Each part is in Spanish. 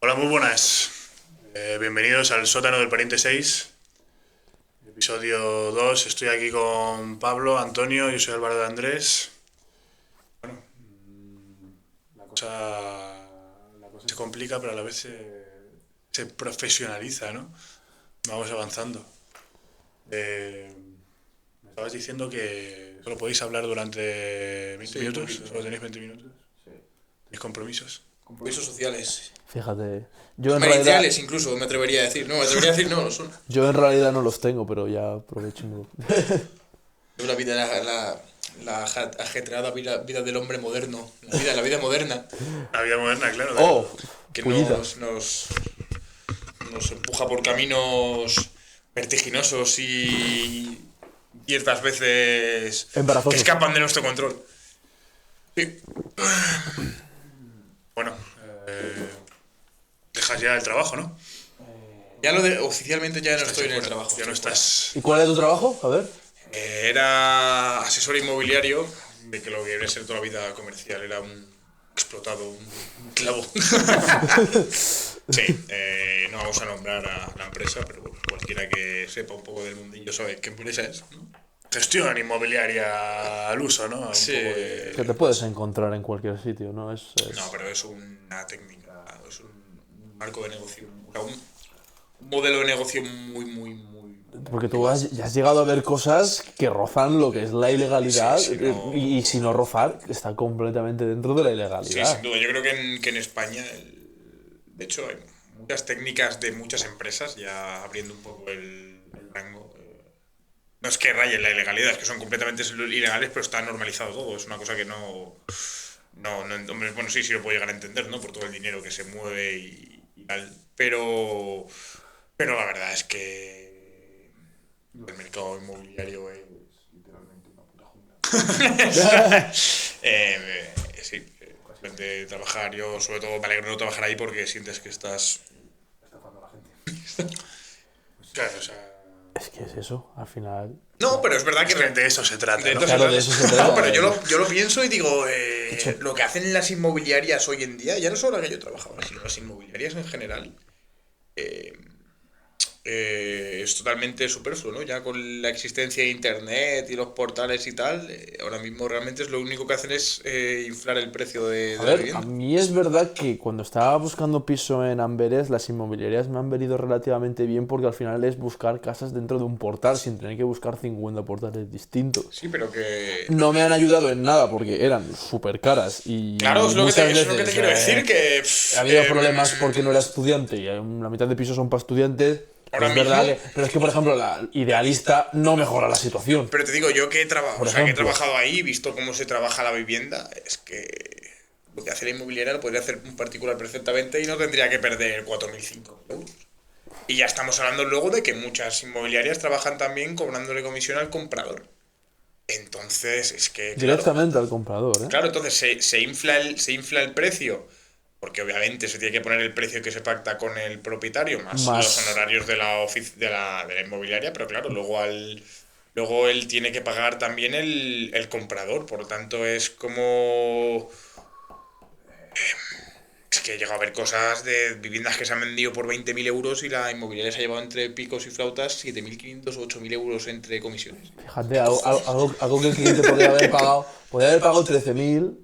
Hola, muy buenas. Bienvenidos al sótano del Pariente 6, episodio 2. Estoy aquí con Pablo, Antonio, yo soy Álvaro de Andrés. La cosa se complica, pero a la vez se profesionaliza, ¿no? Vamos avanzando. Eh, Me estabas diciendo que solo podéis hablar durante 20 Sí, un minutos, poquito. solo tenéis 20 minutos. Sí. ¿Tenéis compromisos? Compromisos sociales. Fíjate, yo en realidad, Mariciales incluso, me atrevería a decir. No, me atrevería a decir no, lo son. yo en realidad no los tengo, pero ya aprovecho. De una vida, ajetreada vida del hombre moderno. La vida moderna. La vida moderna, claro, de Oh, acuerdo. Que pullita. nos empuja por caminos vertiginosos y ciertas veces que Embarazosos. escapan de nuestro control. Sí. Bueno, eh, dejas ya el trabajo, ¿no? Oficialmente ya no Estás estoy en el fuera, trabajo. ya no estoy fuera. estás. ¿Y cuál es tu trabajo? A ver. Era asesor inmobiliario, de que lo que debe ser toda la vida comercial era un explotado, un clavo. Sí, no vamos a nombrar a la empresa, pero bueno, cualquiera que sepa un poco del mundillo sabe qué empresa es, ¿no? Gestión inmobiliaria al uso, ¿no? Un Sí. poco de. Que te puedes encontrar en cualquier sitio, ¿no? No, pero es una técnica, es un marco de negocio, o sea, un modelo de negocio Porque tú ya has llegado a ver cosas que rozan lo que es la ilegalidad Sí, sí, no. y si no rozar, está completamente dentro de la Sí, ilegalidad. sin duda. Yo creo que en España, de hecho, hay muchas técnicas de muchas empresas, ya abriendo un poco el rango. No es que rayen la ilegalidad, es que son completamente ilegales, pero está normalizado todo. Es una cosa que no. No, hombre, bueno, sí, sí lo puedo llegar a entender, ¿no? Por todo el dinero que se mueve y tal. Pero la verdad es que el mercado inmobiliario es literalmente una puta jungla. Sí, básicamente trabajar, yo sobre todo me alegro de no trabajar ahí porque sientes que estás estafando a la gente. Claro, o sea. Es que es eso, al final. No, pero es verdad que De eso se trata, de ¿no? esto se Claro, trata. de eso se trata. No, pero yo lo pienso y digo, lo que hacen las inmobiliarias hoy en día, ya no solo la que yo trabajaba, sino las inmobiliarias en general, eh, es totalmente superfluo, ¿no? Ya con la existencia de Internet y los portales y tal, ahora mismo realmente es lo único que hacen es inflar el precio de, A de la ver, a vivienda. mí es verdad que cuando estaba buscando piso en Amberes, las inmobiliarias me han venido relativamente bien porque al final es buscar casas dentro de un portal sin tener que buscar 50 portales distintos. Sí, pero que... No me han ayudado en nada porque eran súper caras y Claro, muchas es lo que te veces quiero decir, que... ha habido problemas porque no era estudiante y la mitad de pisos son para estudiantes. ahora Es mismo... verdad que, pero es que, por ejemplo, la idealista no mejora la situación. Pero te digo, yo que Por o sea, que he ejemplo, trabajado ahí, visto cómo se trabaja la vivienda, es que lo que hace la inmobiliaria lo podría hacer un particular perfectamente y no tendría que perder 4.000, 5.000 euros. Y ya estamos hablando luego de que muchas inmobiliarias trabajan también cobrándole comisión al comprador. Entonces, es que, claro, directamente al comprador, ¿eh? claro, entonces se infla el precio, porque obviamente se tiene que poner el precio que se pacta con el propietario, más los Más. honorarios de la inmobiliaria, pero claro, luego él tiene que pagar también el comprador, por lo tanto es como... Es que llega a haber cosas de viviendas que se han vendido por 20.000 euros y la inmobiliaria se ha llevado entre picos y flautas 7.500 o 8.000 euros entre comisiones. Fíjate, ¿Qué algo, cojones? algo que el cliente podría haber pagado 13.000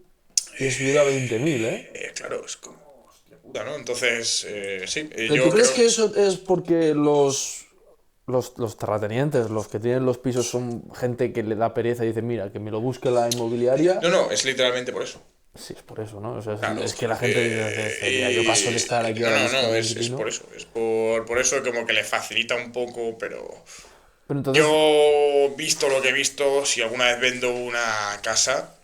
y he subido a 20.000, ¿eh? Claro, es como... hostia puta, ¿no? Entonces, sí, ¿Pero tú yo crees creo... que eso es porque los terratenientes, los que tienen los pisos, son gente que le da pereza y dice, mira, que me lo busque la inmobiliaria? No, no, es literalmente por eso. Sí, es por eso, ¿no? O sea, Claro. es que la gente dice, mira, yo paso de estar aquí No, ahora no, no, buscando un es por inquilino. eso. Es por eso como que le facilita un poco, pero... Pero entonces, Yo, visto lo que he visto, si alguna vez vendo una casa,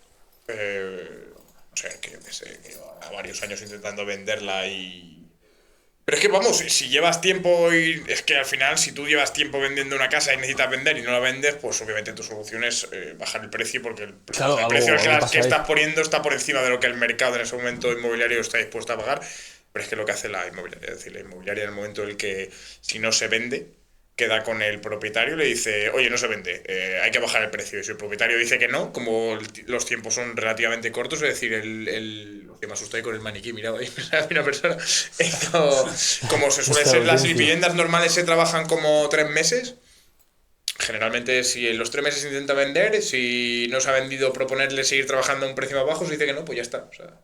o sea, que yo qué sé, que llevo varios años intentando venderla y... Pero es que vamos, si llevas tiempo y es que al final si tú llevas tiempo vendiendo una casa y necesitas vender y no la vendes, pues obviamente tu solución es bajar el precio porque el, claro, el precio algo que pasa ahí. estás poniendo está por encima de lo que el mercado en ese momento inmobiliario está dispuesto a pagar. Pero es que lo que hace la inmobiliaria, es decir, la inmobiliaria en el momento en el que si no se vende, queda con el propietario y le dice, oye, no se vende, hay que bajar el precio. Y si el propietario dice que no, como los tiempos son relativamente cortos, es decir, que me asusté con el maniquí, miraba ahí, una persona. Como se suele ser, las viviendas normales se trabajan como 3 meses. Generalmente, si en los 3 meses se intenta vender, si no se ha vendido, proponerle seguir trabajando a un precio más bajo, se dice que no, pues ya está. O sea,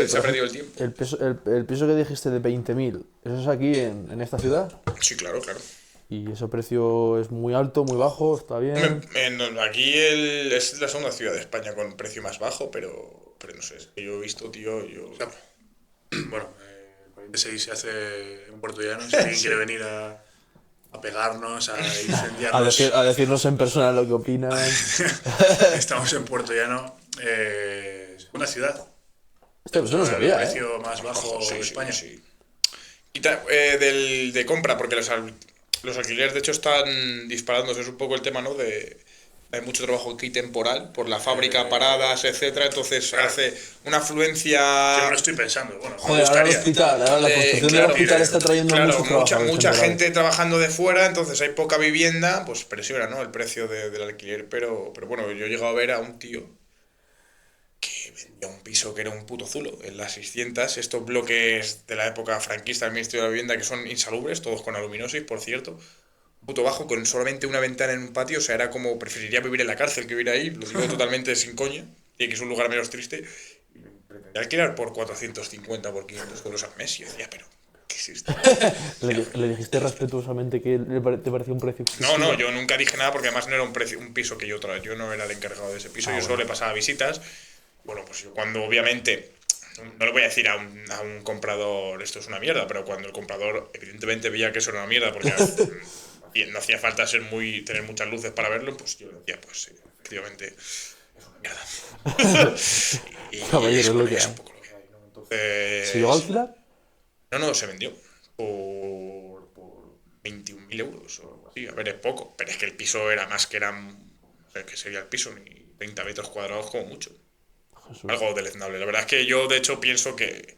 se ha perdido el tiempo. El piso que dijiste de 20.000, ¿eso es aquí en esta ciudad? Sí, claro, claro. ¿Y ese precio es muy alto, muy bajo? ¿Está bien? Aquí es la segunda ciudad de España con precio más bajo, pero no sé, es que yo he visto, tío, O sea, bueno, 46 se hace en Puerto Llano. Si alguien quiere venir a pegarnos, a incendiarnos. A decirnos en persona lo que opinan. Estamos en Puerto Llano, una ciudad. Eso no sabía, El precio más bajo de España. Sí. De compra, porque los alquileres de hecho están disparándose, es un poco el tema, ¿no? Hay mucho trabajo aquí temporal por la fábrica, paradas, etcétera, entonces claro. hace una afluencia. Yo me lo estoy pensando. Bueno, joder, ahora el hospital, ahora la construcción del hospital está trayendo mucha gente trabajando de fuera, entonces hay poca vivienda, pues presiona, ¿no? El precio del alquiler, pero bueno, yo he llegado a ver a un tío que vendía un piso que era un puto zulo en las 600, estos bloques de la época franquista del Ministerio de la Vivienda que son insalubres, todos con aluminosis, por cierto. Puto bajo, con solamente una ventana en un patio, o sea, era como preferiría vivir en la cárcel que vivir ahí, lo digo totalmente sin coña, y que es un lugar menos triste. Pretendía alquilar por 450, por 500 euros al mes, y yo decía, pero, ¿qué es esto? ¿Le dijiste respetuosamente que te parecía un precio excesivo? No, yo nunca dije nada porque además no era un piso que yo no era el encargado de ese piso, yo solo le pasaba visitas. Bueno, pues yo cuando obviamente, no le voy a decir a un comprador esto es una mierda, pero cuando el comprador evidentemente veía que eso era una mierda porque no hacía falta tener muchas luces para verlo, pues yo le decía, pues sí, efectivamente es una mierda. y es un poco lo que hay, ¿no? Entonces, ¿Se llegó a alquilar? No, se vendió por 21.000 euros o algo así. A ver, es poco, pero es que el piso era más que no sé qué sería el piso, ni 30 metros cuadrados como mucho. Jesús. Algo deleznable. La verdad es que yo, de hecho, pienso que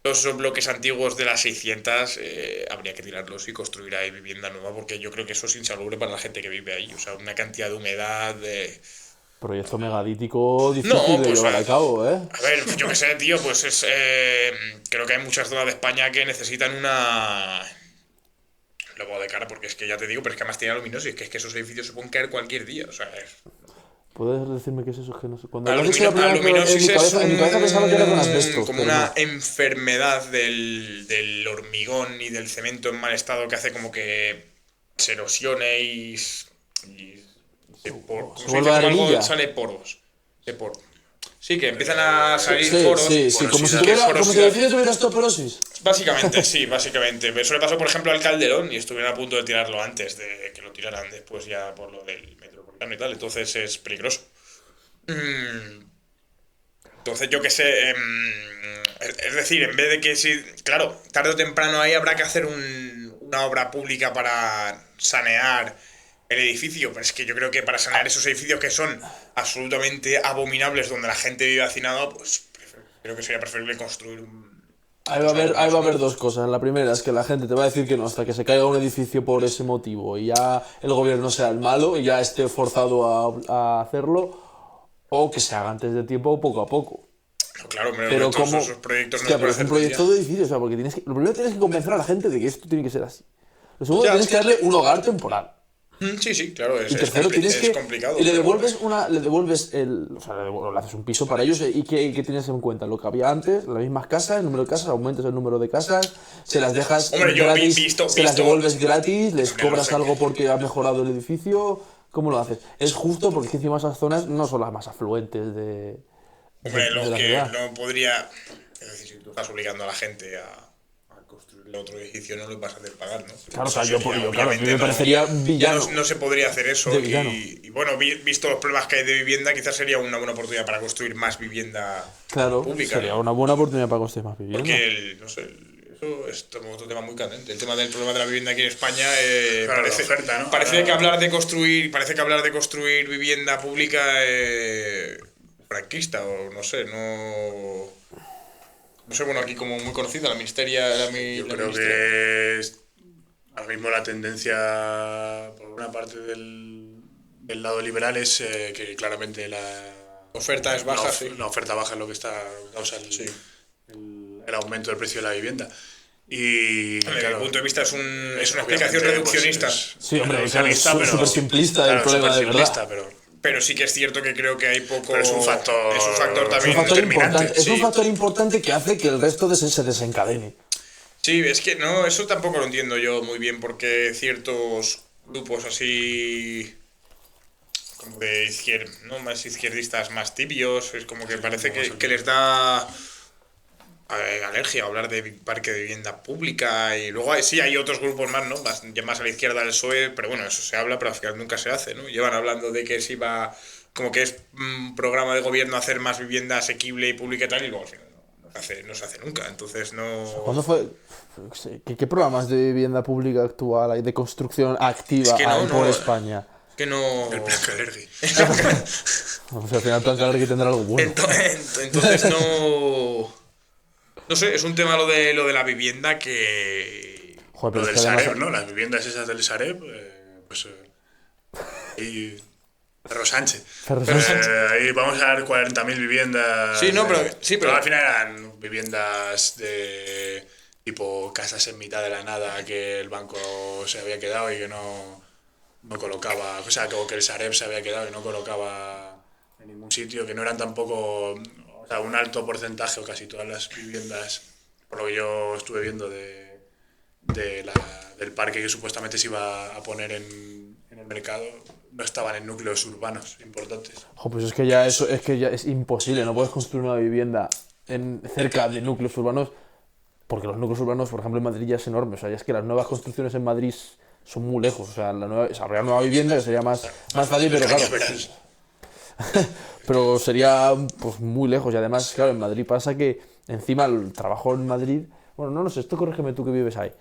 todos esos bloques antiguos de las 600 habría que tirarlos y construir ahí vivienda nueva, porque yo creo que eso es insalubre para la gente que vive ahí. O sea, una cantidad de humedad. Proyecto megalítico difícil No, de pues, llevar a cabo, ¿eh? A ver, yo qué sé, tío, pues creo que hay muchas zonas de España que necesitan una. Lo pongo de cara porque es que ya te digo, pero es que además tiene aluminosis, que es que esos edificios se pueden caer cualquier día. O sea, ¿Puedes decirme qué es eso? Que no sé. Cuando lo has dicho la primera vez, aluminosis en mi cabeza pensaba que era con asbestos. como una enfermedad del hormigón y del cemento en mal estado que hace como que se erosione y se vuelve arcilla. sale poros. Sí, que empiezan a salir poros. Sí, como si el edificio tuviera osteoporosis. Básicamente, sí, básicamente. Eso le pasó, por ejemplo, al Calderón y estuvieron a punto de tirarlo antes de que lo tiraran después ya por lo del metropolitano y tal. Entonces es peligroso. Entonces yo qué sé, es decir, en vez de que si, claro, tarde o temprano ahí habrá que hacer una obra pública para sanear el edificio, pero es que yo creo que para sanear esos edificios que son absolutamente abominables donde la gente vive hacinada, pues creo que sería preferible construir Ahí va a haber dos cosas. La primera es que la gente te va a decir que no hasta que se caiga un edificio por ese motivo y ya el gobierno sea el malo y ya esté forzado a hacerlo, o que se haga antes de tiempo o poco a poco. No, claro, pero como esos proyectos no pero es un proyecto de edificio, o sea, porque lo primero tienes que convencer a la gente de que esto tiene que ser así. Lo segundo, tienes que darle un hogar temporal. Sí, claro, y tercero, es complicado. Y le devuelves o sea, le haces un piso para ellos y que tienes en cuenta lo que había antes, las mismas casas, el número de casas, aumentas el número de casas, se las dejas gratis, se las devuelves gratis, les cobras algo porque ha mejorado el edificio. ¿Cómo lo haces? Es justo porque encima esas zonas no son las más afluentes de la que ciudad. No podría. Es decir, si tú estás obligando a la gente a construir otro edificio, no lo vas a hacer pagar, ¿no? Claro, o sea, a mí me parecería villano. No se podría hacer eso. Y bueno, visto los problemas que hay de vivienda, quizás sería una buena oportunidad para construir más vivienda pública. Sería una buena oportunidad para construir más vivienda. Porque, no sé, eso es otro tema muy candente. El tema del problema de la vivienda aquí en España parece que hablar de construir vivienda pública franquista o no sé, no sé, bueno, aquí como muy conocida la ministeria. Yo creo que ahora mismo la tendencia, por una parte del lado liberal, es que claramente la oferta es baja, sí. La oferta baja es lo que causa el aumento del precio de la vivienda. Y desde claro, mi punto de vista es una explicación reduccionista. Sí, hombre, reduccionista, es súper simplista el problema, de verdad. Pero sí que es cierto que creo que hay poco. Pero es un factor también determinante. Es un factor importante que hace que el resto se desencadene. Sí, es que no, eso tampoco lo entiendo yo muy bien, porque ciertos grupos así como de izquierda, ¿no? Más izquierdistas, más tibios, es como que parece que les da alergia hablar de parque de vivienda pública, y luego hay otros grupos más, ¿no? Más a la izquierda del PSOE, pero bueno, eso se habla, pero al final nunca se hace, ¿no? Llevan hablando de que se iba, como que es un programa de gobierno hacer más vivienda asequible y pública y tal, y luego al final no se hace nunca, entonces no... ¿Cuándo fue? ¿Qué programas de vivienda pública actual hay de construcción activa hay por España? Que no... El plan Calergi. Vamos, al final el plan Calergi tendrá algo bueno. Entonces no... No sé, es un tema lo de la vivienda que... Joder, lo del Sareb, ¿no? Las viviendas esas del Sareb, pues... y Ferro Sánchez. Ahí vamos a ver 40.000 viviendas. Sí, no, pero al final eran viviendas de tipo casas en mitad de la nada que el banco se había quedado y que no colocaba, o sea, como que el Sareb se había quedado y no colocaba en ningún sitio, que no eran tampoco, o sea, un alto porcentaje o casi todas las viviendas, por lo que yo estuve viendo del parque que supuestamente se iba a poner en el mercado, no estaban en núcleos urbanos importantes. Pues es que ya es imposible, no puedes construir una vivienda cerca de núcleos urbanos, porque los núcleos urbanos, por ejemplo, en Madrid ya es enorme, o sea, ya es que las nuevas construcciones en Madrid son muy lejos, o sea, habría nueva vivienda que sería más fácil, pero claro, pero sería pues muy lejos, y además, claro, en Madrid pasa que encima el trabajo en Madrid, bueno, no lo sé, esto corrígeme tú que vives ahí.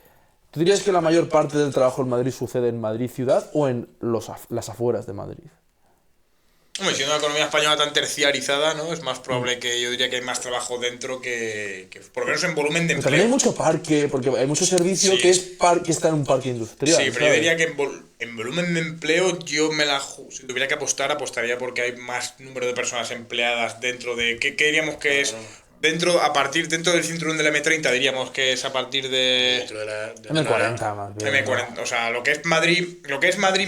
¿Tú dirías que la mayor parte del trabajo en Madrid sucede en Madrid ciudad o en las afueras de Madrid? Hombre, siendo una economía española tan terciarizada, ¿no? Es más probable que yo diría que hay más trabajo dentro que por lo menos en volumen de empleo. También hay mucho parque, porque hay mucho servicio que está en un parque industrial. Sí, pero yo diría que en volumen de empleo si tuviera que apostaría porque hay más número de personas empleadas dentro de... ¿Qué diríamos que es? Dentro del cinturón de la M30 diríamos que es a partir de... Dentro de la M40 más bien. M40, o sea, lo que es Madrid,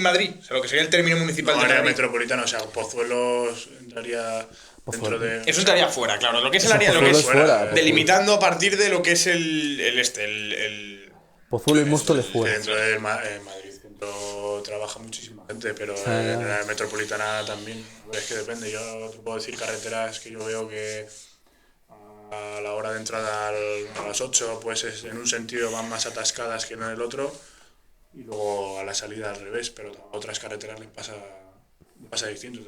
Madrid, o sea, lo que sería el término municipal de área Madrid. metropolitana, o sea, Pozuelos entraría dentro de... Eso entraría fuera, claro, lo que es el área, lo que es fuera, delimitando a partir de lo que es el Pozuelo y Móstoles fuera. Dentro de Madrid centro trabaja muchísima gente, pero en la metropolitana también. Es que depende, yo te puedo decir carreteras que yo veo que a la hora de entrada a las 8 pues en un sentido van más atascadas que en el otro, y luego a la salida al revés, pero a otras carreteras les pasa distinto.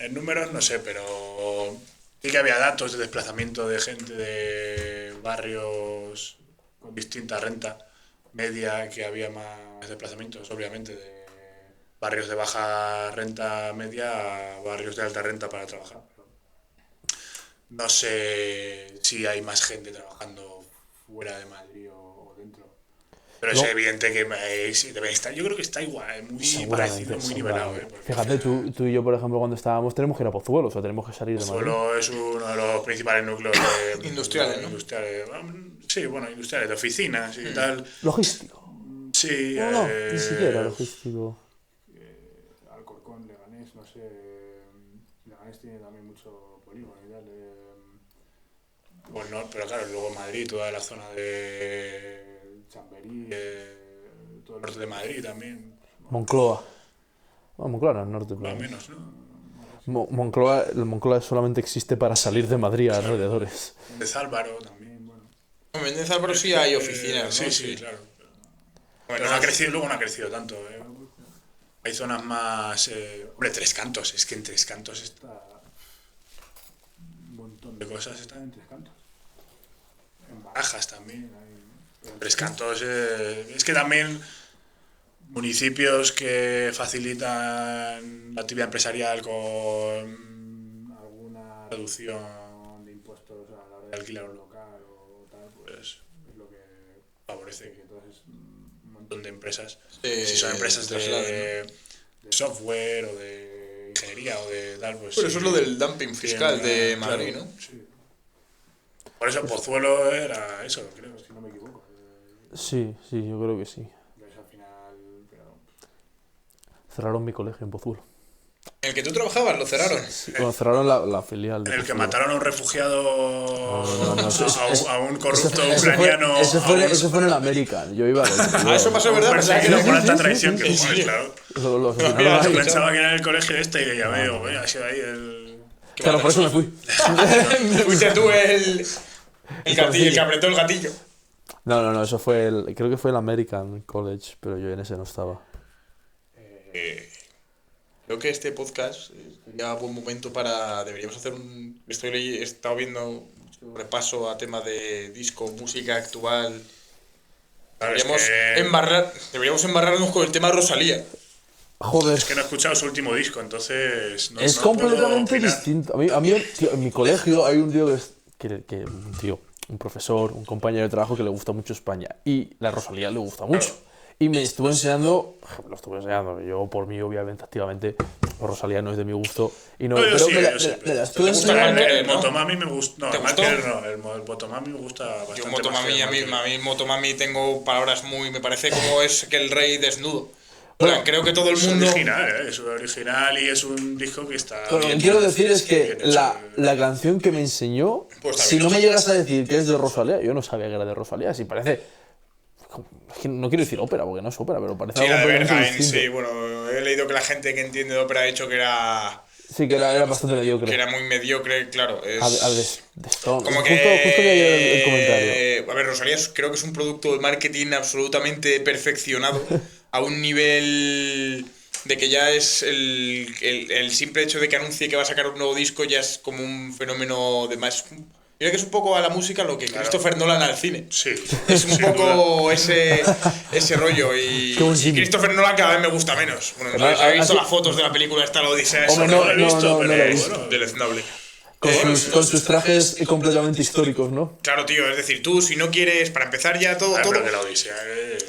En números no sé, pero sí que había datos de desplazamiento de gente de barrios con distinta renta media, que había más desplazamientos, obviamente, de barrios de baja renta media a barrios de alta renta para trabajar. No sé si hay más gente trabajando fuera de Madrid o dentro. Pero es evidente que debe estar. Yo creo que está igual, muy parecido, muy nivelado. Fíjate, tú y yo, por ejemplo, cuando estábamos, tenemos que ir a Pozuelo, o sea, tenemos que salir de Madrid. Pozuelo es uno de los principales núcleos industriales, ¿no? Sí, bueno, industriales, de oficinas y tal. Logístico. Sí. No, ni siquiera logístico. Alcorcón, Leganés, no sé. Leganés tiene también mucho polígono y tal. Bueno, pero claro, luego Madrid, toda la zona de Chamberí, todo el norte de Madrid también. Moncloa. Bueno, Moncloa no es norte, pero... Más o menos, ¿no? Moncloa solamente existe para salir de Madrid a alrededores. De Zálvaro también, bueno. En de Zálvaro sí hay oficinas, ¿no? Sí, claro. Pero no ha crecido, luego no ha crecido tanto. Hay zonas más... hombre, Tres Cantos, es que en Tres Cantos está... Un montón de cosas están en Tres Cantos. En Barajas también. En Tres Cantos es que también municipios que facilitan la actividad empresarial con alguna reducción de impuestos a la hora de alquilar un local o tal, pues es lo que favorece que entonces un montón de empresas, Sí, si son empresas trasladen, de software o de ingeniería o de tal, pues Pero sí, eso es lo del dumping fiscal de claro, Madrid, ¿no? Sí. Por eso Pozuelo era eso, creo, si no me equivoco. Sí, yo creo que sí. Entonces, al final, pero... Cerraron mi colegio en Pozuelo. En el que tú trabajabas, lo cerraron. Sí, bueno, cerraron la filial de En el que Pozuelo. mataron a un refugiado, No, a un corrupto Eso ucraniano. eso fue en el American. Yo iba a Eso pasó, ¿verdad? Pensaba que Perseguido era por alta sí, traición, sí, que sí. joder, claro. Lo asesinaron Mira, ahí. tú Pensaba que era en el colegio este y que ya veo, ha sido ahí el... Claro, por eso me fui. Fuiste tú el gatillo, el que apretó el gatillo. No, eso fue creo que fue el American College, pero yo en ese no estaba. Creo que este podcast ya buen momento para... Deberíamos hacer un... He estado viendo un repaso a temas de disco, música actual. Claro, es Deberíamos embarrarnos con el tema Rosalía. Joder. que no he escuchado su último disco, entonces... Es no completamente puedo opinar. distinto. A mí tío, en mi colegio hay un tío un profesor, un compañero de trabajo que le gusta mucho España. Y la Rosalía le gusta mucho. Y me estuvo enseñando, yo por mí, obviamente, activamente, Rosalía no es de mi gusto. Y no, No, yo pero sí, me yo sí. la estuve ¿Te gusta enseñando. Malquerer, El no? Motomami me gusta... No, ¿Te el gustó? Malquerer no, el Motomami me gusta bastante. Yo más Motomami, que a el Malquerer. mí Motomami tengo palabras muy... Me parece como es que el rey desnudo. Bueno, Creo que todo el Es mundo... original, es original y es un disco que está... Pero lo que bien- quiero decir es que bien hecho. la canción que me enseñó, Pues está si bien no me hecho. llegas a decir que es de Rosalía, yo no sabía que era de Rosalía. Si parece. Es que no quiero decir ópera, porque no es ópera, pero parece Sí, la algo de completamente Berghain, distinto. sí, bueno, he leído que la gente que entiende de ópera ha dicho que era Sí, que era bastante mediocre. muy mediocre, claro. De Stone. Como Justo vi ayer el comentario. A ver, Rosalía creo que es un producto de marketing absolutamente perfeccionado a un nivel de que ya es el simple hecho de que anuncie que va a sacar un nuevo disco ya es como un fenómeno de más... Mira que es un poco a la música lo que Christopher Nolan al cine. Sí. Es un sin poco ese rollo y Qué buen Jimmy. Christopher Nolan cada vez me gusta menos. Bueno, no Ah, sé si habéis visto así- las fotos de la película esta, la Odisea. Hombre, esa, no lo he visto, lo he pero visto. bueno. deleznable. Con sus trajes completamente históricos, ¿no? Claro, tío, es decir, tú si no quieres, para empezar ya todo... Ah, todo pero que la Odisea...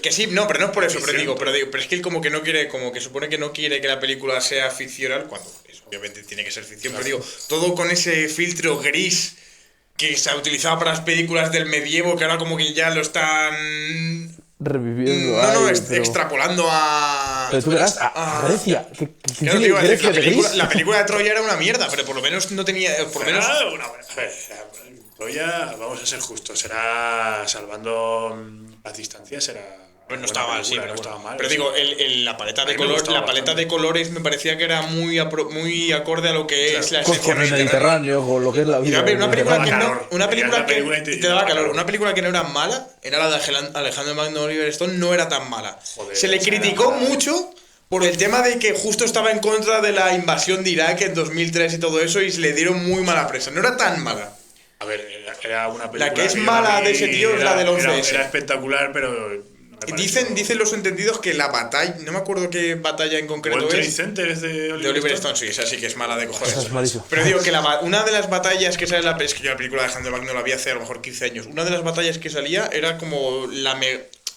que sí, no, pero no es por eso, pero Ficción. pero es que él como que no quiere, como que supone que no quiere que la película sea ficcional, cuando obviamente tiene que ser ficción, pero digo, todo con ese filtro gris que se ha utilizado para las películas del medievo, que ahora como que ya lo están... Reviviendo. pero extrapolando a... tú verás, a Grecia. ¿Qué Claro, tiene tío, es decir, Grecia de gris? la película de Troya era una mierda, pero por lo menos no tenía... Por lo menos... Será una buena... Troya, vamos a ser justos, será salvando las distancias, será... Pues no buena estaba mal, sí, película, pero, no bueno. estaba mal. Pero sí. digo, la paleta A de mí me color, gustaba la paleta bastante. de colores me parecía que era muy acorde a lo que es la Con esencia el mediterránea. Mediterráneo, con lo que es la vida. Una película que calor. no, una película Una que película te daba daba calor. calor. Una película que no era mala, era la de Alejandro Magno Oliver Stone, no era tan mala. Joder, Se le esa era criticó mala. mucho por el tema de que justo estaba en contra de la invasión de Irak en 2003 y todo eso y se le dieron muy mala presa. No era tan mala. A ver, era una película... que es yo mala vi, de ese tío es la del 11S. Era espectacular, pero... me pareció- Dicen los entendidos que la batalla, no me acuerdo qué batalla en concreto World Trade es. Center es de De Oliver Stone, sí, esa sí que es mala de cojones. Esa es malísima. Pero digo que una de las batallas que sale en la... Es que yo la película de Alejandro Magno la vi hace a lo mejor 15 años. Una de las batallas que salía era como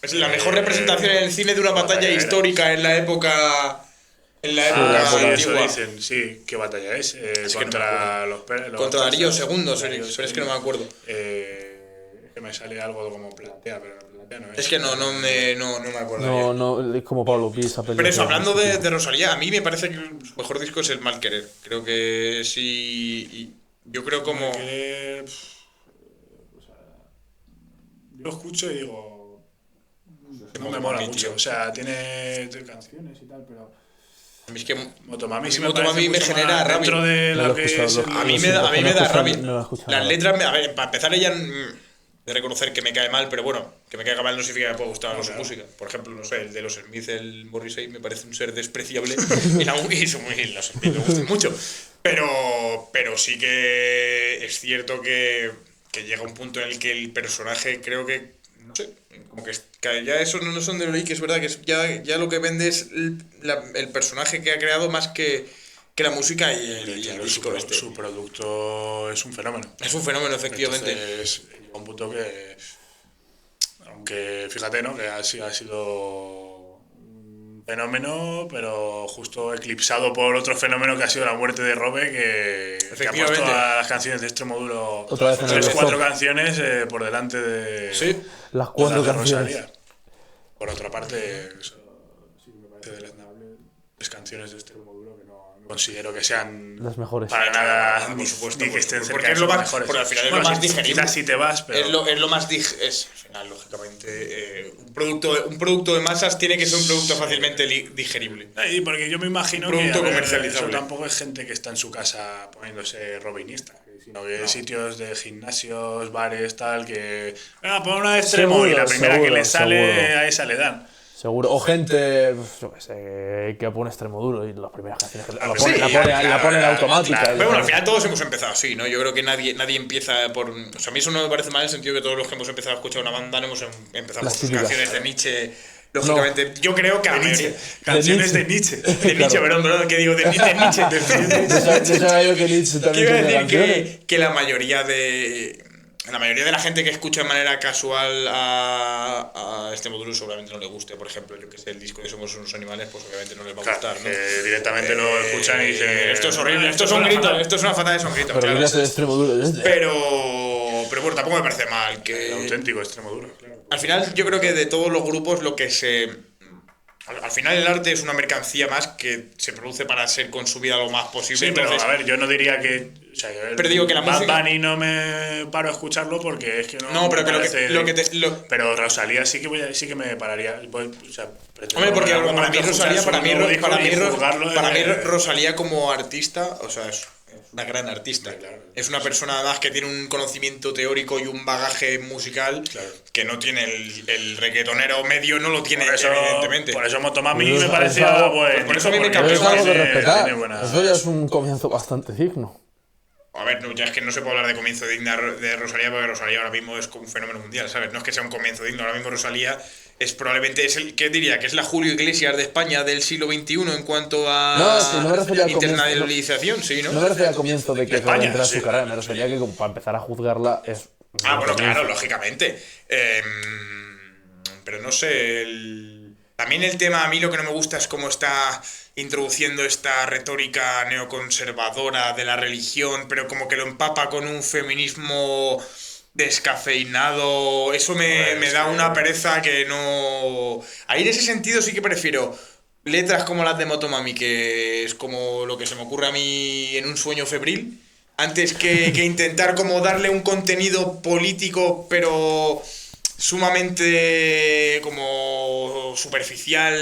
es la mejor representación en el cine de una batalla era. histórica en la época... En la época Sí, eso antigua. dicen, sí. ¿Qué batalla es? que no me Contra los Contra Darío persas. II, Darío pero es que no me acuerdo. Es que me sale algo como Platea, pero Platea no es. Es que no me acuerdo. No, es como Pablo Pi, esa película. Pero eso, hablando de Rosalía, a mí me parece que su mejor disco es El Mal Querer. Creo que sí. Y yo creo como. Que, o sea, yo lo escucho y digo. No me mola mucho. O sea, tiene canciones y tal, pero. A mí es que. Motomami a sí mí me parece Motomami me mucho genera más rabia. dentro de No lo lo he que es escuchado, el- A mí Sí, me da no he rabia. escuchado, no lo he escuchado Las nada. letras, a ver, para empezar, ella. De reconocer que me cae mal, pero bueno, que me caiga mal no significa que me pueda gustar su Claro. música. Por ejemplo, no sé, el de los Smith, el Morrissey, me parece un ser despreciable y son muy, los Smith me gustan mucho. Pero sí que es cierto que llega un punto en el que el personaje creo que, no sé, como que ya eso no son de lo que es verdad, que ya lo que vende es el personaje que ha creado más que la música y el Claro, disco este. su producto es un fenómeno. Es un fenómeno, efectivamente. Entonces, llega un punto que a lo Aunque fíjate, ¿no? Que ha sido un fenómeno, pero justo eclipsado por otro fenómeno que ha sido la muerte de Robe, que ha puesto a las canciones de Extremoduro otra vez en el 4 canciones por delante de, las 4 de canciones. Rosalía. Por otra parte, eso sí que me parece deleznable. Las canciones de Extremoduro que no considero que sean las mejores para nada, por supuesto, ni que estén cerca porque de es lo sus más, mejores. porque al final es Bueno, lo más digerible. Quizás si te vas, pero... Es lo más al final, lógicamente, un producto de masas tiene que ser un producto fácilmente digerible. Y porque yo me imagino Un producto que comercializable. eso tampoco es gente que está en su casa poniéndose robinista, sino que sitios de gimnasios, bares, tal, que... pon una de Extremo Seguro, y la primera que seguro, le sale, seguro. a esa le dan. Seguro. O gente, yo qué sé, que pone Extremoduro y las primeras canciones que la Sí, ponen automática. Claro. Pero bueno, al final todos hemos empezado así, ¿no? Yo creo que nadie empieza por... O sea, a mí eso no me parece mal en el sentido que todos los que hemos empezado a escuchar una banda no hemos empezado Las por sus típicas. canciones de Nietzsche. Lógicamente, yo creo que a la mayoría... Canciones de Nietzsche. De Nietzsche, perdón, que digo, de Nietzsche. Yo sabía yo que Nietzsche también Quiero tenía decir canciones. que la mayoría de la gente que escucha de manera casual a Extremoduro seguramente no le guste. Por ejemplo, yo que sé, el disco de Somos unos animales, pues obviamente no les va a gustar, ¿no? Que directamente lo escuchan y dicen... Esto es horrible, esto es un grito, esto es una falta de son gritos, Pero claro. quería ser Extremoduro. Pero bueno, tampoco me parece mal que... El auténtico Extremoduro, claro. Al final, yo creo que de todos los grupos lo que se... Al final el arte es una mercancía más que se produce para ser consumida lo más posible. Sí, pero entonces, a ver, yo no diría que... O sea, pero digo que la Bad música... Bunny no me paro a escucharlo porque es que no... No, pero me que parece- pero Rosalía sí que me pararía. Pues, o sea, hombre, porque en algún para mí momento Rosalía, escuchar su nuevo disco y juzgarlo para mí de- Rosalía como artista, o sea, es una gran artista. Claro. Es una persona además que tiene un conocimiento teórico y un bagaje musical Claro. que no tiene el reggaetonero medio, no lo tiene Por eso, evidentemente. por eso Motomami Pero me eso- parecía eso es algo- buen por eso a disco, mí me porque Pero es algo de respetar. tiene buena- Eso ya es un comienzo bastante digno. A ver, no, ya es que no se puede hablar de comienzo digno de Rosalía porque Rosalía ahora mismo es como un fenómeno mundial, ¿sabes? No es que sea un comienzo digno, ahora mismo Rosalía es probablemente, ¿qué diría? Que es la Julio Iglesias de España del siglo XXI en cuanto a No, sí, no me refería al comienzo, internacionalización, sí, ¿no? No me refería al comienzo de que España, entrar a sí. su carrera, me refería que como para empezar a juzgarla es... Bueno, claro, lógicamente. Pero no sé, también el tema, a mí lo que no me gusta es cómo está introduciendo esta retórica neoconservadora de la religión, pero como que lo empapa con un feminismo descafeinado. Eso me da una pereza que no... Ahí en ese sentido sí que prefiero letras como las de Motomami, que es como lo que se me ocurre a mí en un sueño febril, antes que intentar como darle un contenido político, pero sumamente como superficial.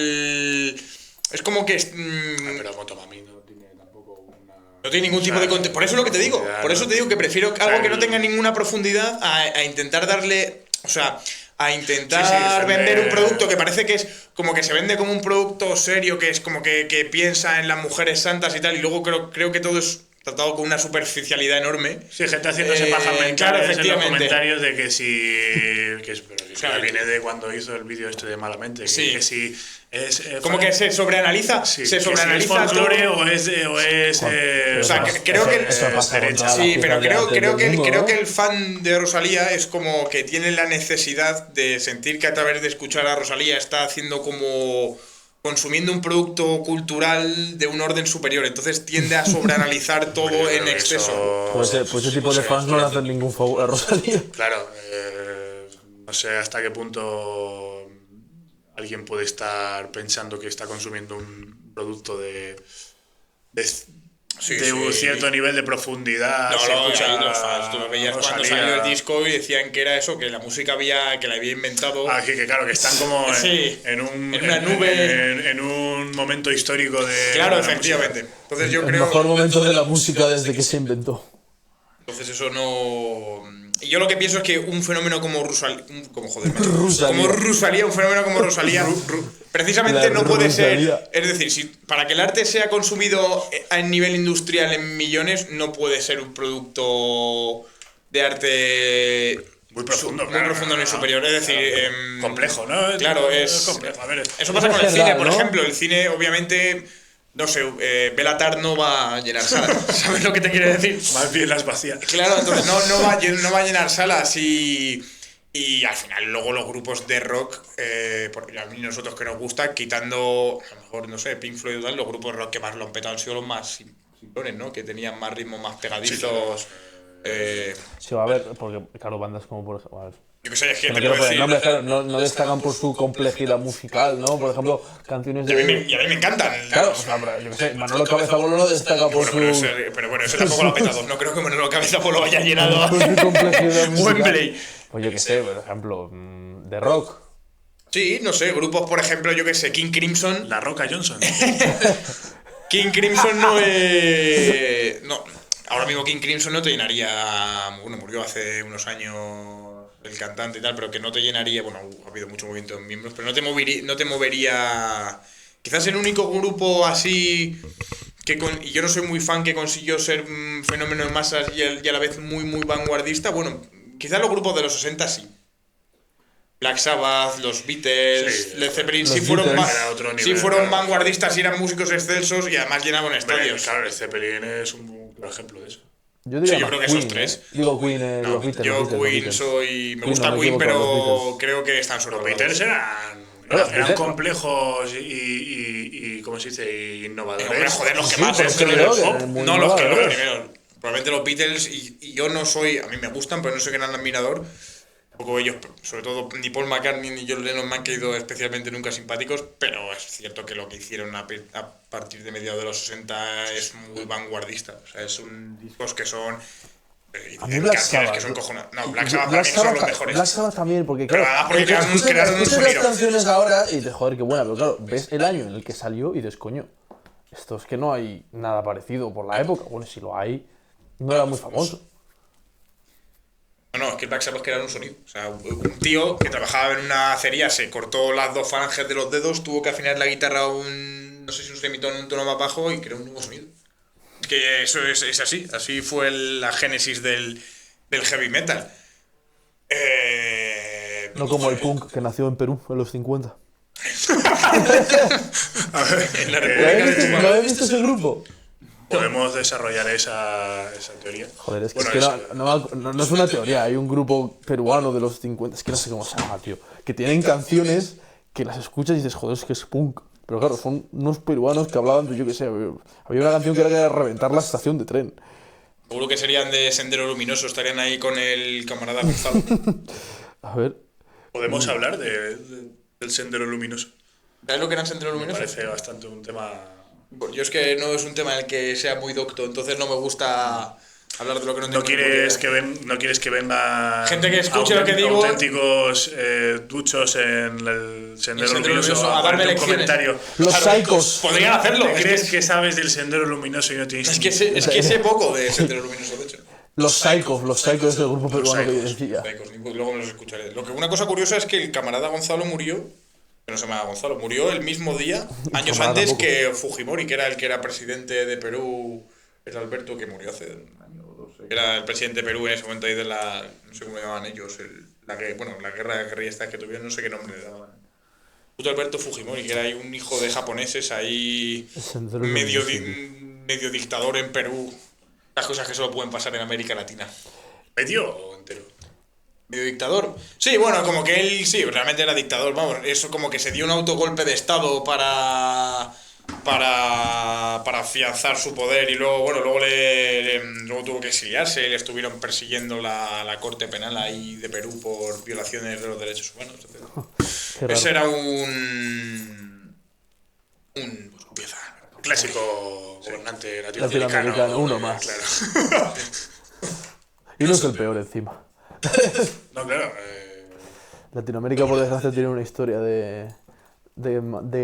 Es como que... Pero Motomami no tiene tampoco una... no tiene ningún tipo de contenido. Por eso es lo que te digo. Por eso te digo que prefiero algo que no tenga ninguna profundidad a intentar darle... O sea, a intentar vender un producto que parece que es como que se vende como un producto serio, que es como que piensa en las mujeres santas y tal, y luego creo que todo es tratado con una superficialidad enorme. Sí, gente haciéndose pajas Claro, mentales en los efectivamente. comentarios de que si... pero si Claro. viene de cuando hizo el vídeo este de Malamente. Sí. Que si es... Como que se sobreanaliza, Sí, se que si sobreanaliza es folclore todo. o es Pero o sea, eso- creo que... eso pasa con todas las Sí, pero piezas de arte creo del mundo, ¿no? que el fan de Rosalía es como que tiene la necesidad de sentir que a través de escuchar a Rosalía está haciendo como... consumiendo un producto cultural de un orden superior, entonces tiende a sobreanalizar todo Yo creo en que exceso. eso- Pues ese tipo de fans no le hacen ningún favor a Rosalía. Claro, no sé hasta qué punto alguien puede estar pensando que está consumiendo un producto de un cierto nivel de profundidad. No, se escucha ahí los fans, tú lo veías cuando Rosalía. salió el disco y decían que era eso, que la música que la había inventado. Ah, que claro, que están como Sí, en una nube. en un momento histórico de... Claro, de la efectivamente. música. Entonces yo El creo... mejor momento de la música desde que se inventó. Entonces eso no... Y yo lo que pienso es que un fenómeno como Rosalía... Como Rosalía, un fenómeno como Rosalía... precisamente La no puede Rosalía. ser... Es decir, si para que el arte sea consumido a nivel industrial en millones, no puede ser un producto de arte... Muy profundo, muy claro, profundo ni claro, superior. Es decir... complejo, ¿no? Claro, es complejo. A ver, eso pasa con el exagerado, cine, por ¿no? ejemplo. El cine, obviamente... No sé, Belatar no va a llenar salas. ¿Sabes lo que te quiero decir? más bien las vacías. Claro, entonces no va a llenar salas y Y al final luego los grupos de rock, porque a mí nosotros que nos gusta, quitando, a lo mejor, no sé, Pink Floyd o tal, los grupos de rock que más lo han petado han sido los más simplones, ¿no? Que tenían más ritmos, más pegadizos. Sí, a ver, porque, claro, bandas como por ejemplo. A ver, Yo que sé, es que no te quiero puedo poner decir... nombres, claro, no destacan por su complejidad musical, ¿no? Por ejemplo, canciones Y a mí de. me encantan. Claro, o sea, pero yo qué sé, Manolo Cabeza Bolo no destaca por Pero, su. pero bueno, eso tampoco lo ha petado. No creo que Manolo Cabeza lo haya llenado por su complejidad musical. Wembley. Pues yo qué sé, por ejemplo, de rock. Sí, no sé, grupos, por ejemplo, yo que sé, King Crimson. La Roca Johnson. King Crimson no es... No, ahora mismo King Crimson no te llenaría... Bueno, murió hace unos años el cantante y tal, pero que no te llenaría... Bueno, ha habido mucho movimiento en miembros, pero no te movería... Quizás el único grupo así... Y yo no soy muy fan que consiguió ser un fenómeno en masas y a la vez muy, muy vanguardista. Bueno, quizás los grupos de los 60 sí. Black Sabbath, los Beatles, Sí, Led Zeppelin los sí fueron, Beatles. Era otro nivel, sí fueron claro. vanguardistas y eran músicos excelsos y además llenaban Hombre, estadios. claro, el Zeppelin es un claro ejemplo de eso. Yo diría Sí, yo más creo que Queen, esos tres. Digo Queen, No, los Beatles. yo los Queen Beatles. soy... Me Queen, gusta no me Queen, equivoco, los pero Beatles. creo que están Los sobrevalorados. Beatles Claro, eran Beatles- complejos y ¿cómo se dice? Innovadores. Hombre, joder, los que Sí, más... por es eso que digo los que pop, eran muy no los que los innovadores. primeros. Probablemente los Beatles y yo no soy... A mí me gustan, pero no soy gran admirador. Tampoco ellos, sobre todo ni Paul McCartney ni John Lennon me han caído especialmente nunca simpáticos, pero es cierto que lo que hicieron a partir de mediados de los 60 es muy vanguardista. O sea, son discos que son... A mí Black canciones Sabbath. que son cojonadas. No, Black Sabbath también son los mejores. Black Sabbath también, porque Pero claro. además porque crearon un escuchas las sonido. canciones ahora y dices, joder, qué buena, pero claro, ves el año en el que salió y dices, coño, esto es que no hay nada parecido por la época. Bueno, si lo hay, no era muy famoso. No, es que Black Sabbath crearon un sonido. O sea, un tío que trabajaba en una acería se cortó las dos falanges de los dedos, tuvo que afinar la guitarra a no sé si un semitono o un tono más bajo y creó un nuevo sonido. Que eso es así. Así fue la génesis del heavy metal. No como el punk que nació en Perú en los 50. A ver, En la ¿No República de habéis Tupac. visto ese grupo? podemos desarrollar esa teoría. Joder, es que, Bueno, es que no es una teoría, hay un grupo peruano de los 50, es que no sé cómo se llama, tío, que tienen canciones que las escuchas y dices, joder, es que es punk. Pero claro, son unos peruanos que hablaban de, yo qué sé, había una canción que era reventar la estación de tren. Seguro que serían de Sendero Luminoso, estarían ahí con el camarada Gonzalo. A ver, Podemos hablar del sendero luminoso. ¿Sabes lo que era Sendero Me Luminoso? parece bastante un tema. Yo es que no es un tema en el que sea muy docto, entonces no me gusta hablar de lo que no tengo No quieres que venga Gente que escuche lo que digo. auténticos duchos en el sendero Sendero luminoso Luminoso, a a darme ponerte un lecciones. comentario. los Claro, Psychos. Podrían hacerlo. ¿Te crees que sabes del sendero luminoso y no tienes Es que sé poco de Sendero Luminoso, de hecho. Los Psychos es el grupo peruano que yo decía. Luego me los escucharé. Una cosa curiosa es que el camarada Gonzalo murió, que no se llama Gonzalo, murió el mismo día, años Camarada antes tampoco. que Fujimori, que era el que era presidente de Perú, era Alberto, que murió hace un año o dos. Era el presidente de Perú en ese momento ahí de la, no sé cómo llamaban ellos, la guerra de guerrilla esta que tuvieron, no sé qué nombre le daban. Puto Alberto Fujimori, que era ahí un hijo de japoneses ahí, Sendero medio, Luminoso. medio dictador en Perú. Las cosas que solo pueden pasar en América Latina. ¿Medio o entero? ¿Medio dictador? Sí, bueno, como que él sí, realmente era dictador, vamos, eso como que se dio un autogolpe de estado para afianzar su poder y luego, bueno, luego tuvo que exiliarse, le estuvieron persiguiendo la Corte Penal ahí de Perú por violaciones de los derechos humanos, etc. Qué raro. Ese era un pues, pieza. Clásico gobernante latinoamericano. Latinoamericano, uno más. Claro. Y no es el peor encima. No, claro. Latinoamérica, por desgracia, tiene una historia de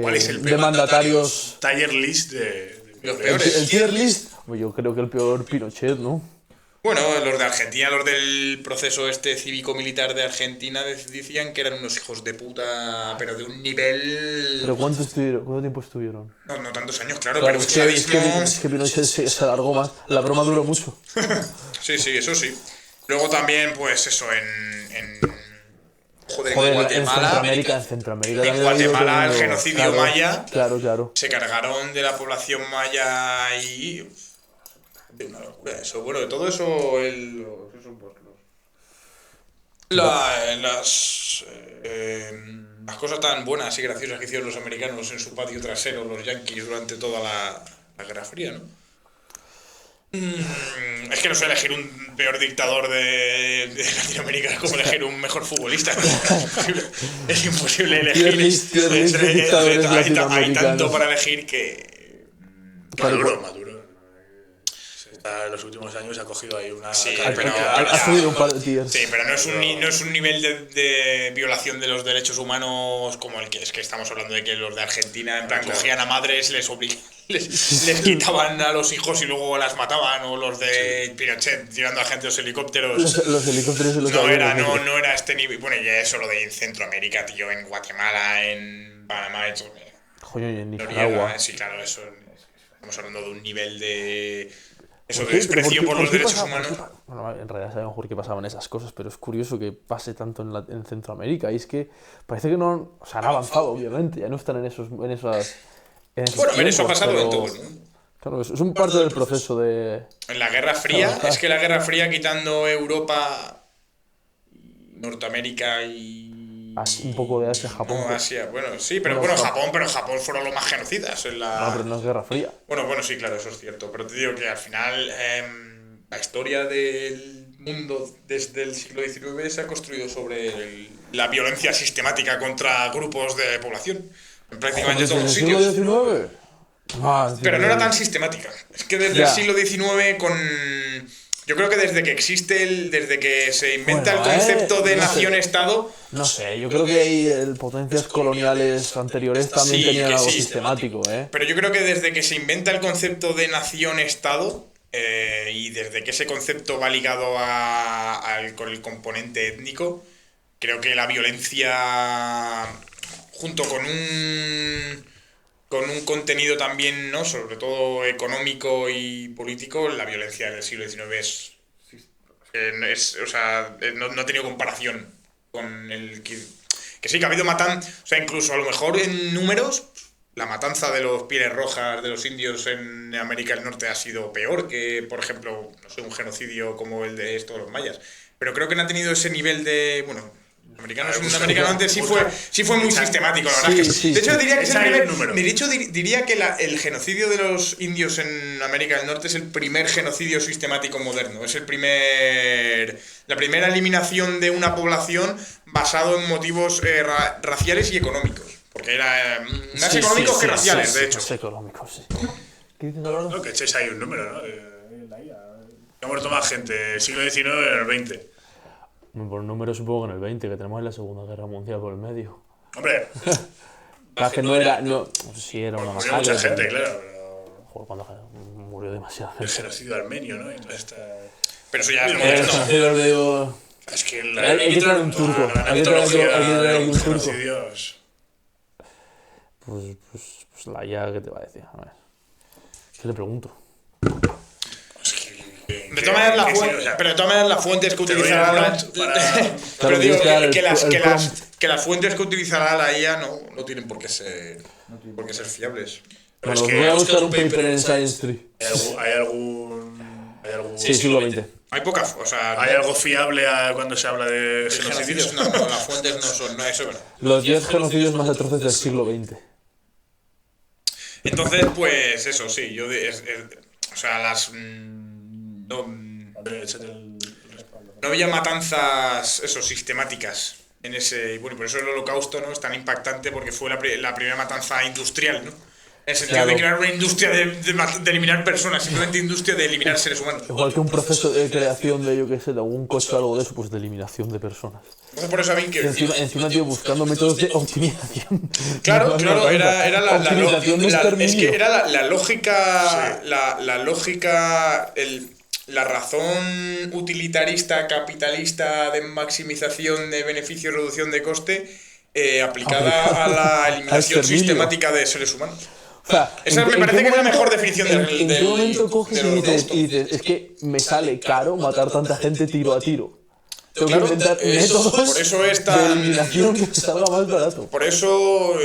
¿Cuál es el de peor mandatarios. Tier list de Los El, peores. el tier list, pues yo creo que el peor Pinochet, ¿no? Bueno, los de Argentina, los del proceso este cívico-militar de Argentina decían que eran unos hijos de puta, pero de un nivel... Pero ¿cuánto tiempo estuvieron? No tantos años, claro, Claro, pero es que, sadismo... es que Pinochet se alargó más. La broma duró mucho. Sí, eso sí. Luego también, pues eso, joder, Joder, en en Guatemala... Centroamérica En también ha habido Guatemala, el tremendo- genocidio claro, maya... Claro. Se cargaron de la población maya y... De una locura eso. Bueno, de todo eso... Las cosas tan buenas y graciosas que hicieron los americanos en su patio trasero, los yanquis, durante toda la Guerra Fría, ¿no? Es que no sé elegir un peor dictador de Latinoamérica como elegir un mejor futbolista. Es imposible elegir. Hay tanto para elegir que... Maduro. En los últimos años ha cogido ahí una... Sí, ha subido un par de tiers. Sí, pero no es un nivel de violación de los derechos humanos como el que es que estamos hablando de que los de Argentina en plan cogían a madres, les quitaban a los hijos y luego las mataban, o los de Pinochet tirando a gente de los helicópteros. Los helicópteros de los no era este nivel. Bueno, ya eso lo de Centroamérica, tío, en Guatemala, en Panamá, Coño, y en Nicaragua. Sí, claro, eso estamos hablando de un nivel de... Eso de desprecio por los derechos humanos. Bueno, en realidad sabemos por qué pasaban esas cosas, pero es curioso que pase tanto en Centroamérica. Y es que parece que no... O sea, han avanzado, obviamente. Ya no están en esos bueno, pero eso ha pasado en todo el mundo. Claro, es un parte del proceso de... En la Guerra Fría, es que la Guerra Fría, quitando Europa, Norteamérica y... un poco de Asia, Japón. No, Asia, bueno, sí, pero Japón fueron los más genocidas en la... No, pero no es Guerra Fría. Bueno, sí, claro, eso es cierto. Pero te digo que al final la historia del mundo desde el siglo XIX se ha construido sobre la violencia sistemática contra grupos de población. En prácticamente todos los sitios. ¿En el siglo XIX? Pero no era tan sistemática. Es que desde el siglo XIX yo creo que desde que se inventa el concepto de nación-estado... No sé, yo creo que hay potencias coloniales anteriores también tenían algo sistemático, ¿eh? Pero yo creo que desde que se inventa el concepto de nación-estado, y desde que ese concepto va ligado con el componente étnico, creo que la violencia, junto con un contenido también, ¿no?, sobre todo económico y político, la violencia del siglo XIX no ha tenido comparación con el que sí que ha habido matanza, o sea, incluso a lo mejor en números la matanza de los pieles rojas de los indios en América del Norte ha sido peor que, por ejemplo, no sé, un genocidio como el de los mayas, pero creo que no ha tenido ese nivel de, bueno, americanos antes sí fue muy sistemático, la verdad. De hecho, diría que diría que el genocidio de los indios en América del Norte es el primer genocidio sistemático moderno. Es la primera eliminación de una población basado en motivos raciales y económicos. Porque era más económicos que raciales, de hecho. Más económicos, sí. ¿Qué dices, Eduardo? No, que echéis ahí un número, ¿no? Ha muerto más gente, siglo XIX en el XX. Por número supongo que en el 20, que tenemos la Segunda Guerra Mundial por el medio. Hombre. Que no era... No, sí, era una masacre. Murió mucha gente, claro, pero... Joder, cuando murió demasiado. El genocidio armenio, ¿no? Entonces pero eso ya es el genocidio armenio... Es que hay que traer un turco. Hay que traer un turco. Pues la IA, ¿qué te va a decir? A ver. ¿Qué le pregunto? De todas maneras, las fuentes que utilizará que las fuentes que utilizará la IA no tienen por qué ser fiables. Bueno, os voy a buscar un paper en Science Tree. ¿Hay algún sí, siglo XX. Hay pocas, ¿hay algo fiable cuando se habla de genocidios? No, las fuentes no son, eso es verdad. Los 10 genocidios más atroces del siglo XX. Entonces, pues eso, sí, no había matanzas sistemáticas en ese... Bueno, por eso el Holocausto, ¿no?, es tan impactante, porque fue la primera matanza industrial, ¿no? En el sentido de crear una industria de eliminar personas, simplemente industria de eliminar seres humanos. Igual que un proceso de creación de, de algún coche o algo de eso, pues de eliminación de personas. Entonces, por eso a mí que... Encima, tío, buscando métodos de optimización. Claro, era la optimización de exterminio. Es que era la lógica... Sí. La lógica... La razón utilitarista, capitalista de maximización de beneficio y reducción de coste aplicada a la eliminación sistemática de seres humanos. O sea, esa me parece que es la mejor definición del ¿En qué momento coges y dices, es que me sale caro matar tanta gente tiro a tiro? Tengo que inventar métodos por eso es tan, de eliminación que te salga más barato. Por eso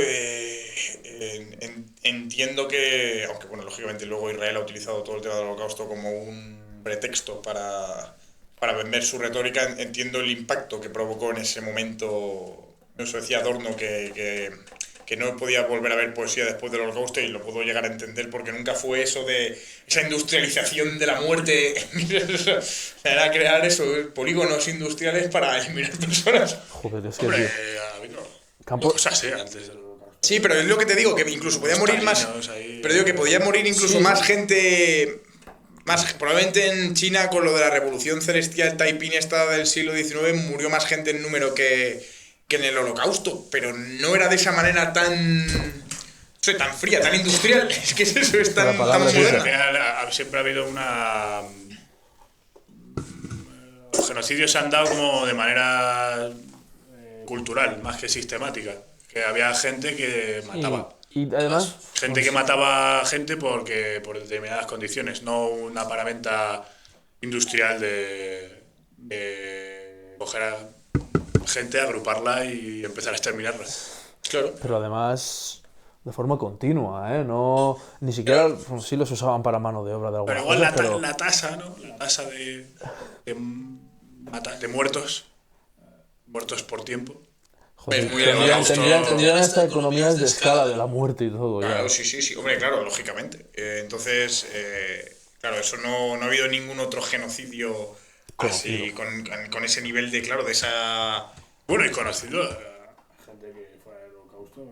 entiendo que, aunque bueno, lógicamente luego Israel ha utilizado todo el tema del Holocausto como un pretexto para para vender su retórica. Entiendo el impacto que provocó en ese momento. Eso decía Adorno, que no podía volver a ver poesía después del Holocausto, y lo puedo llegar a entender porque nunca fue eso de esa industrialización de la muerte. Era crear eso, polígonos industriales para eliminar personas. Joder, es que... Hombre, tío, ha habido campo... cosas, antes del Holocausto. Sí, pero es lo que te digo, que incluso podía morir más. Pero digo que podía morir incluso más gente. Probablemente en China, con lo de la revolución celestial Taiping esta del siglo XIX, murió más gente en número que en el Holocausto, pero no era de esa manera tan. No sé, tan fría, tan industrial. Es que eso es tan moderna. Siempre ha habido una. Los genocidios se han dado como de manera cultural, más que sistemática. Que había gente que mataba. Y además... Gente que mataba gente por determinadas condiciones, no una paramenta industrial de coger a gente, agruparla y empezar a exterminarla. Claro. Pero además de forma continua, ¿eh? No, ni siquiera sí los usaban para mano de obra de alguna Pero igual cosa, la tasa, ¿no? La tasa de muertos por tiempo. Joder, muy tendrían hasta economías de escala de la muerte y todo. Claro, ya. sí, hombre, claro, lógicamente. Entonces, claro, eso no ha habido ningún otro genocidio así, con ese nivel de, claro, de esa... Bueno, y conocido gente que fue al Holocausto.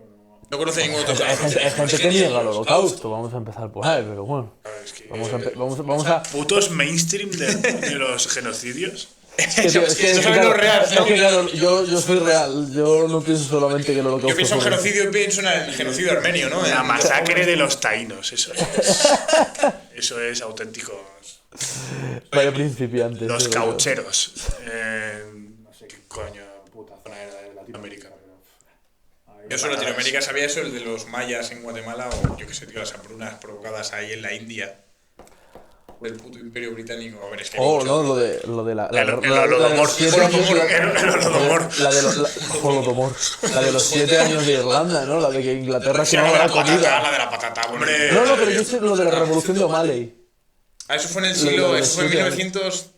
No conoce ningún otro Hay gente que niega el Holocausto, vamos a empezar por ahí, pero bueno. Es que, Vamos a... putos mainstream de los genocidios. Es que claro, yo soy real, yo no pienso solamente que el Holocausto... Yo pienso en genocidio y pienso en el genocidio armenio, ¿no? La masacre de los taínos, eso es auténtico. Vaya principiantes. Los caucheros. No sé qué coño, puta zona era de Latinoamérica. Yo solo en Latinoamérica sabía eso, el de los mayas en Guatemala, o yo qué sé, tío, las hambrunas provocadas ahí en la India. Del puto imperio británico. A ver, es que no, lo de la La de los 7 años de Irlanda, ¿no? La de que Inglaterra se no la comida. La de la patata, hombre. No, pero yo sé lo de la revolución de O'Malley. Eso fue en el siglo... Eso fue en 1900...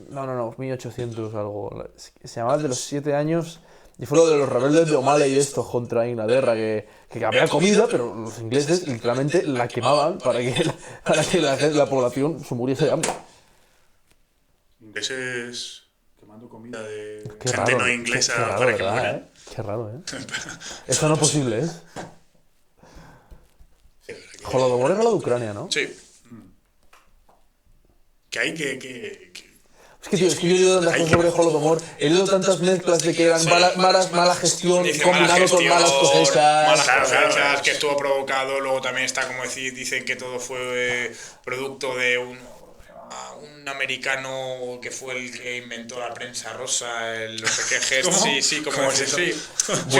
No, 1800 algo. Se llamaba de los 7 años... Y fue lo de los rebeldes de O'Malley y esto contra Inglaterra, que había comida, pero los ingleses literalmente la quemaban para que la población se muriese de hambre. Ingleses quemando comida de Qué gente raro, no inglesa qué raro, para que ¿verdad, mueran. Qué raro, Eso no es posible, Holodomor era la de Ucrania, ¿no? Sí. Que hay que Es que, tío, yo he leído tantas cosas sobre Holodomor, he leído tantas mezclas de que eran mala gestión combinado con malas cosechas. Malas cosechas, que estuvo provocado. Luego también está, como decir, dicen que todo fue producto de un americano que fue el que inventó la prensa rosa, los pequejes. Sí, como es eso.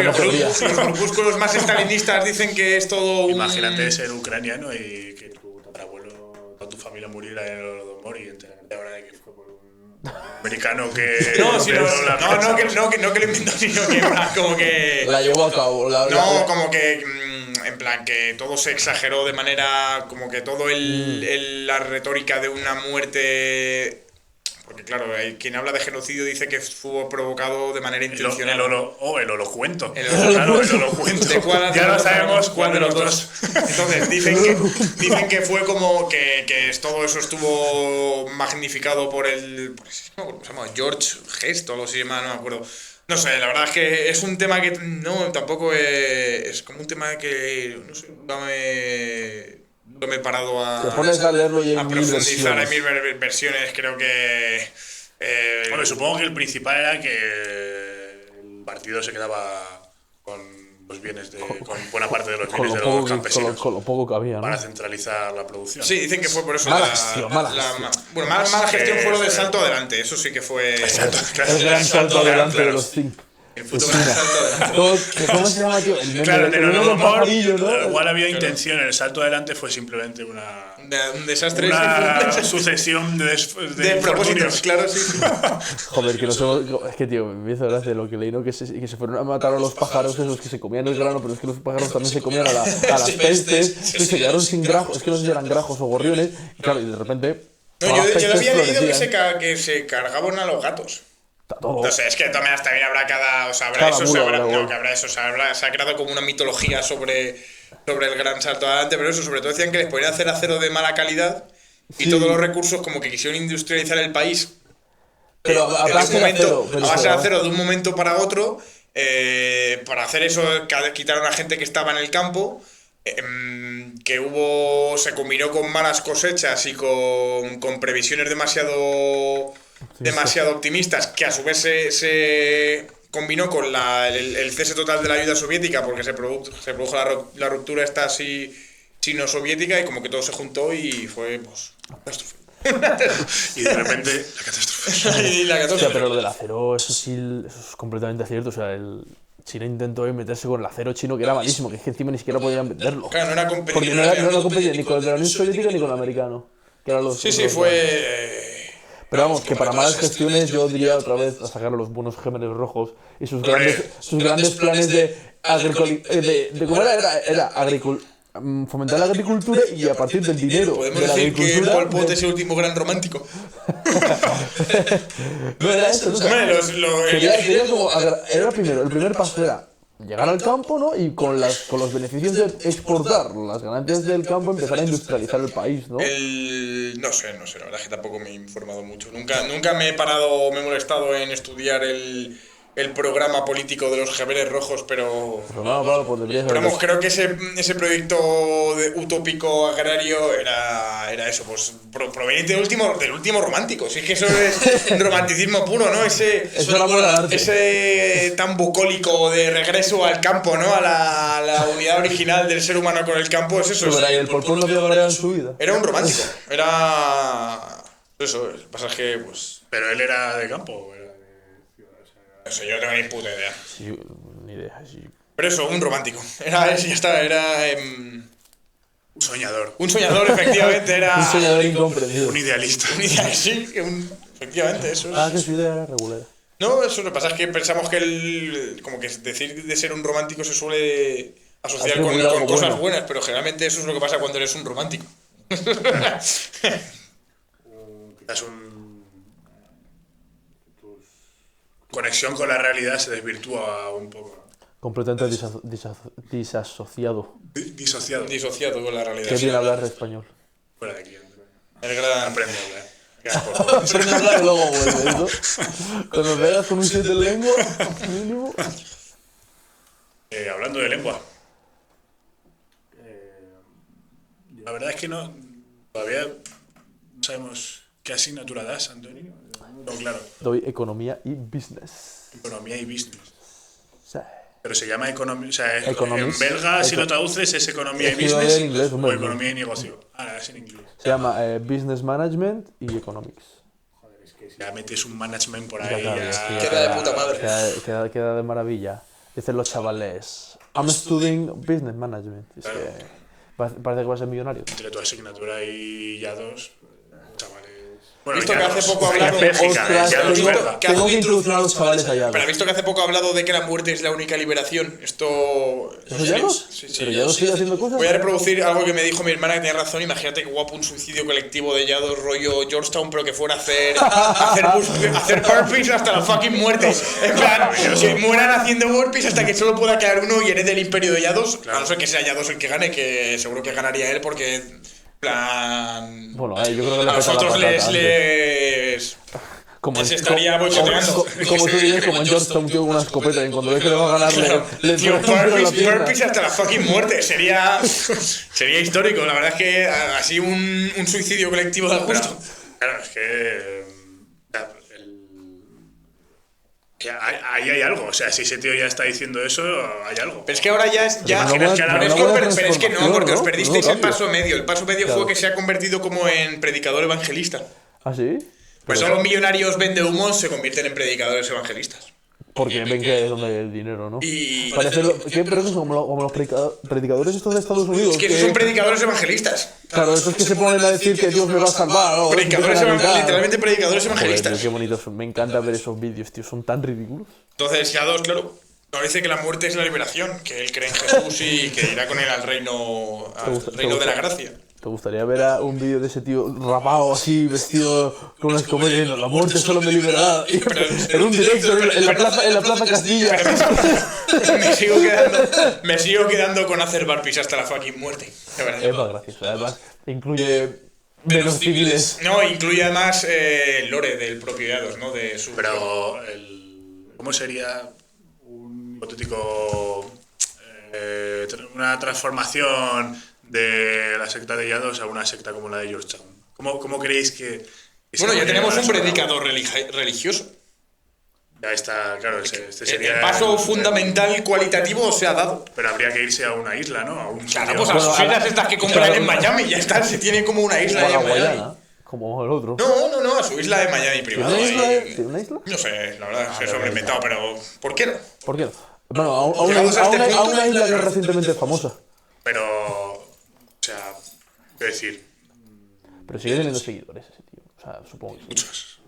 Los grupúsculos más estalinistas dicen que es todo un... Imagínate ser ucraniano y que tu tatarabuelo, toda tu familia muriera en el Holodomor y enterarte ahora de que fue por un americano que... No, que lo inventó, sino que como que... La llevó a cabo. Como que... En plan, que todo se exageró de manera... Como que todo la retórica de una muerte... Porque claro, quien habla de genocidio dice que fue provocado de manera intencional. El holocuento. El holocuento. Ya no sabemos cuál de los dos. Entonces, dicen que fue como que todo eso estuvo magnificado por el... ¿Cómo se llama? George Guest o algo así, no me acuerdo. No sé, la verdad es que es un tema que tampoco es como un tema que no sé, no me he parado a... Te pones a leerlo y a profundizar en mil versiones, creo que... Bueno, supongo que el principal era que el partido se quedaba con los bienes con buena parte de los bienes de los campesinos. Con lo poco que había, ¿no? Para centralizar la producción. Sí, dicen que fue por eso. Mala gestión. Mala gestión fue lo del salto adelante, eso sí que fue... El gran salto adelante de los 5. El puto gran salto adelante. ¿Cómo se llama, tío? Claro, en el Holodomor igual había intención, el salto adelante fue simplemente un desastre. Una sucesión de propósitos, claro, sí. Joder, que no sé... Es que, tío, me hizo gracia lo que leí, ¿no? Que se fueron a matar a los pájaros esos que se comían el grano, pero es que los pájaros también se comían a las pestes, y se quedaron sin grajos, es que no sé si eran grajos o gorriones, y claro, y de repente... No, Todas las yo pestes había leído florecían. que se cargaban a los gatos. Todo. No sé, es que también habrá o sea, habrá Cada eso, mula, no, que habrá eso, o sea, se ha creado como una mitología sobre el gran salto adelante, pero eso, sobre todo decían que les podían hacer acero de mala calidad y Sí. todos los recursos como que quisieron industrializar el país. Pero a base de acero, pero a base de se va. acero de un momento para otro, para hacer eso quitaron a gente que estaba en el campo, se combinó con malas cosechas y con previsiones demasiado optimistas, que a su vez se combinó con el cese total de la ayuda soviética, porque se produjo la ruptura esta así chino-soviética, y como que todo se juntó y fue pues catástrofe. Y de repente, la catástrofe. Y la O sea, catástrofe. pero lo del acero, eso es completamente cierto. O sea, China intentó meterse con el acero chino, que era malísimo, que es que encima ni siquiera podían venderlo. Claro, no era Porque competitivo. no competía ni con la Unión Soviética ni con el americano. Que eran los, Sí, los fue. Pero vamos, que para malas gestiones yo diría otra vez a sacar a los buenos Gémenes Rojos y sus grandes planes de ¿cómo era fomentar la agricultura y a partir del dinero Podemos de la decir que agricultura Pol Pot es el último gran romántico. no era eso, ¿no? Hombre, Quería como era primero, el primer paso era llegar al campo, ¿no? Y con los beneficios de exportar las ganancias del campo empezar a industrializar el país, ¿no? No sé, la verdad es que tampoco me he informado mucho. Nunca me he molestado en estudiar el programa político de los Gémenes Rojos, pero Claro, pues deberías Pero vamos, haberlo. creo que ese proyecto utópico agrario era eso, pues proveniente del último romántico. Si es que eso es romanticismo puro, ¿no? Eso era amor al arte. Ese tan bucólico de regreso al campo, ¿no? A la unidad original del ser humano con el campo, es eso. Pero ahí el Pol Pot no había variado en su vida. Era un romántico. Era. Eso, el pasa es que, pues. Pero él era de campo o era de ciudad. O sea, No sé, yo no tengo ni puta idea. Sí, ni idea, sí. Pero eso, un romántico. Ya está, era. un soñador, Un soñador, efectivamente, era. Un soñador incomprendido. un idealista. Sí, efectivamente, eso es. Que su idea era regular. No, eso lo que pasa es que pensamos que como que decir de ser un romántico se suele asociar Hacer con algo cosas bueno. buenas, pero generalmente eso es lo que pasa cuando eres un romántico. Quizás tu conexión con la realidad se desvirtúa un poco. Completamente disasociado. Disociado. Disociado con la realidad. Que viene a hablar español. Fuera de aquí, Antonio. El gran. Aprende a hablar. Gracias por todo. Aprende a hablar y luego vuelve, ¿no? Cuando pegas con un 7 en lengua, mínimo. Hablando de lengua. La verdad es que todavía no sabemos qué asignatura das, Antonio. No, claro, Doy economía y business. economía y business. O sea, Pero se llama economía, o sea, Economics. en belga si lo traduces es economía y Es que iba a business leer inglés, o hombre, economía y negocio. Ahora es en inglés. se llama Business Management y Economics. Joder, es que si ya metes un management por Ya, ahí, claro, ya... es que Queda de puta madre. Queda de maravilla. Dicen los chavales, I'm studying Business Management. Es Claro. que parece que va a ser millonario. Entre tu asignatura y ya dos, chavales... Bueno, Visto ya que hace dos. poco ha hablado- En Bélgica, Ostras, ya dos, tengo, ¿verdad? tengo que introducir a los chavales allá. Pero has visto que hace poco ha hablado de que la muerte es la única liberación. ¿Eso ya no? Sí, ¿Pero ya no sigue haciendo cosas? Voy a reproducir algo que me dijo mi hermana, que tenía razón. Imagínate qué guapo un suicidio colectivo de Yados, rollo Georgetown, pero que fuera a hacer burpees hasta la fucking muerte. En plan, que mueran haciendo burpees hasta que solo pueda quedar uno y herede el imperio de Yados. Claro. A no ser que sea Yados el que gane, que seguro que ganaría él, porque, en plan. Bueno, yo creo que a le peta la nosotros patata les estaría boicoteando. Como tú dices, como en Georgetown, un tío con una escopeta y cuando ve que le va a ganar, le Tío, tira un tiro en la pierna. burpees hasta la fucking muerte. Sería histórico. La verdad es que así un suicidio colectivo da Pero, gusto. claro, es que ahí hay algo. O sea, si ese tío ya está diciendo eso, hay algo. Pero es que ahora ya es. Ya, Pero no pero es buena que, pero es que no, porque os transformación, perdisteis ¿no? el paso medio. El paso medio Claro. fue que se ha convertido como en predicador evangelista. ¿Ah, sí? Pues todos los millonarios vendehumos se convierten en predicadores evangelistas. Porque ven que es donde hay el dinero, ¿no? Y. Pero eso es como los predicadores estos de Estados Unidos. Es que esos son predicadores evangelistas. Claro, estos que se ponen a decir que Dios me va a salvar. ¿no? Predicadores Empiezan a gritar. literalmente predicadores Joder, evangelistas. tío, qué bonitos son. Me encanta ver esos vídeos, tío. Son tan ridículos. Entonces, ya dos, claro. Nos dice que la muerte es la liberación, que él cree en Jesús y que irá con él al reino gusta- de la gracia. ¿Te ¿Te gustaría ver a un vídeo de ese tío rapado así, vestido con una escopeta diciendo la muerte solo me liberará? En un directo en la plaza Castilla. Me sigo quedando con hacer barpees hasta la fucking muerte. Es más gracioso. Además, incluye menos civiles. No, incluye además el lore del propio Yados, ¿no? De su... Pero, ¿cómo sería un hipotético... una transformación de la secta de Yados a una secta como la de Georgetown? ¿Cómo creéis que... Bueno, ya tenemos un predicador religioso. Ya está, claro, este sería... El paso fundamental cualitativo se ha dado. Pero habría que irse a una isla, ¿no? A un claro, pues a sus islas estas que compran en Miami, ya está, se tiene como una isla de Miami. Como el otro. No, a su isla de Miami privada. ¿Tiene una isla? No sé, la verdad, se ha inventado, pero ¿por qué no? ¿Por qué no? Bueno, a una isla que es recientemente famosa. Pero, o sea, quiero decir... Pero sigue teniendo seguidores ese tío, o sea, supongo que sí. Muchos.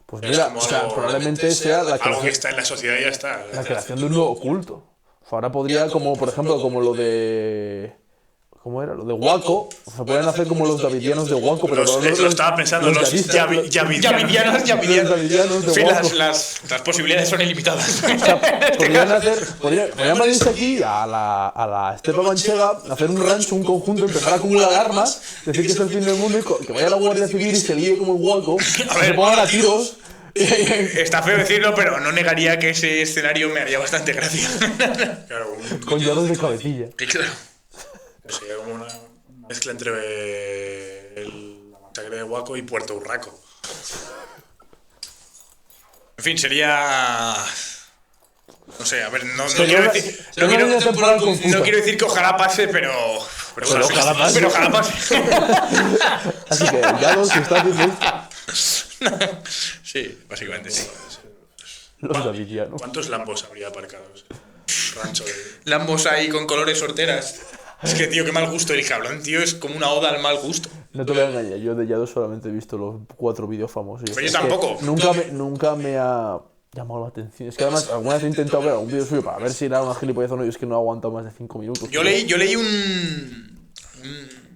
Pues mira, o sea, probablemente sea la algo que está en la sociedad y ya está. La creación de un nuevo culto. O sea, ahora podría, como por ejemplo, como lo de... ¿Cómo era? Lo de Waco. Se pueden hacer como los davidianos de Waco, pero lo estaba pensando, los Yavidianos. Sí, las posibilidades son ilimitadas. O sea, podrían venirse aquí a la estepa manchega, hacer un rancho, un conjunto, empezar a acumular armas, decir que es el fin del mundo y que vaya la Guardia Civil y se líe como el Waco, se pongan a tiros. Está feo decirlo, pero no negaría que ese escenario me haría bastante gracia. Claro, con Yados de cabecilla. Claro. Sería como una mezcla entre la masacre de Waco y Puerto Urraco. En fin, sería... No sé, a ver, no quiero decir que ojalá pase, pero ojalá pase. Pero ojalá pase. Así que Yados, si está haciendo esto... Sí, básicamente sí. Los davidianos. ¿Cuántos Lambos habría aparcados? Rancho de... Lambos ahí con colores horteras. Es que, tío, qué mal gusto el cabrón, tío. Es como una oda al mal gusto. No te voy a engañar, yo de Yados solamente he visto los 4 vídeos famosos. Pero yo tampoco. Nunca me ha llamado la atención. Es que además alguna vez he intentado ver un vídeo suyo para ver si era una gilipollez o no, y es que no he aguantado más de 5 minutos. Yo leí un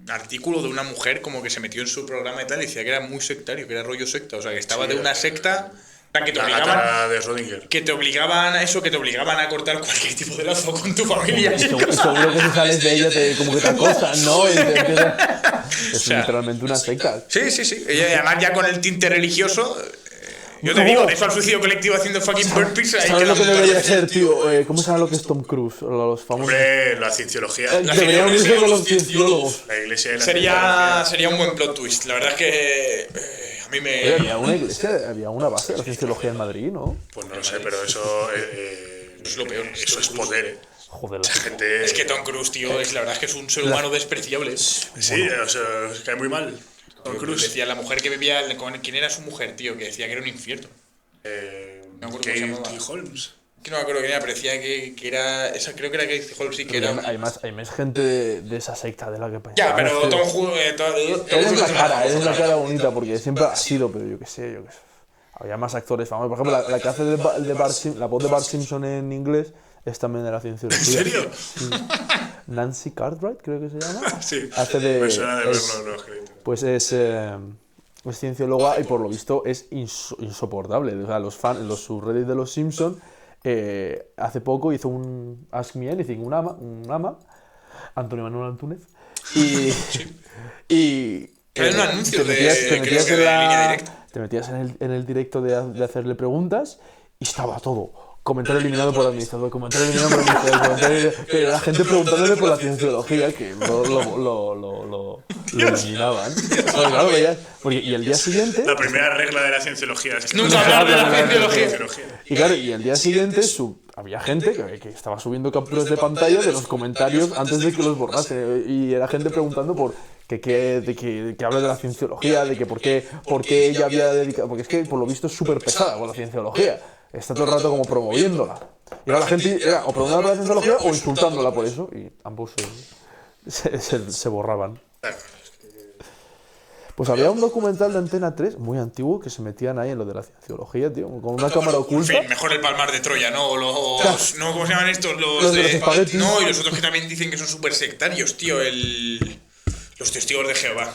artículo de una mujer como que se metió en su programa y tal y decía que era muy sectario, que era rollo secta. O sea, que estaba de una secta... Que te obligaban a cortar cualquier tipo de lazo con tu familia. Seguro que si sales de ella como que te acosan, ¿no? Es literalmente una secta. Sí. Y además ya con el tinte religioso. Yo te digo, de eso al suicidio colectivo haciendo fucking burpees. ¿Sabes lo que debería ser, tío? ¿Cómo se llama lo que es Tom Cruise? Los famosos. Hombre, la cienciología. Debería unirse con los cienciólogos. La iglesia de la sería un buen plot twist. La verdad es que... A mí me... Había una iglesia, había una base de la cienciología en Madrid, ¿no? Pues no lo sé, pero eso es lo peor. Eso es poder, Joder, esa gente... Es que Tom Cruise, tío, la verdad es que es un ser humano despreciable. Sí, o sea, cae muy mal. Tom Cruise. Decía la mujer que vivía... ¿Quién era su mujer, tío? Que decía que era un infierno. Katie Holmes. Que no me acuerdo quién era, pero decía que era... Esa creo que era Katie Holmes, sí que era... Hay más gente de esa secta de la que... Ya, pero Tom Eres la cara bonita, porque siempre ha sido, pero yo qué sé. Había más actores famosos. Por ejemplo, la que hace la voz de Bart Simpson en inglés es también de la cienciología. ¿En serio? Sí. Nancy Cartwright, creo que se llama. Sí, me suena de verlo. Pues es ciencióloga y por lo visto es insoportable. O sea, los subreddits de los Simpson hace poco hizo un Ask Me Anything, un ama, Antonio Manuel Antúnez, y era un anuncio de línea directa. Te metías en el directo de hacerle preguntas y estaba todo. Comentario eliminado por el administrador, pero la gente preguntándole por la cienciología, que lo eliminaban. Claro, y el día siguiente... La primera regla de la cienciología es que nunca hablar de la cienciología. Y claro, y el día siguiente había gente que estaba subiendo capturas de pantalla de los comentarios antes de que los borrase. Y era gente preguntando por de que hable de la cienciología, de que por qué ella había dedicado... Porque es que por lo visto es súper pesada con la cienciología. Está todo el rato como promoviéndola. Y ahora la gente era o promoviendo la cienciología o insultándola por eso. Y ambos se borraban. Pues había un documental de Antena 3 muy antiguo que se metían ahí en lo de la cienciología, tío, con una cámara oculta. En fin, mejor el Palmar de Troya, ¿no? O los no, ¿cómo se llaman estos? Los de los espaguetis. No, y los otros que también dicen que son súper sectarios, tío. Los testigos de Jehová.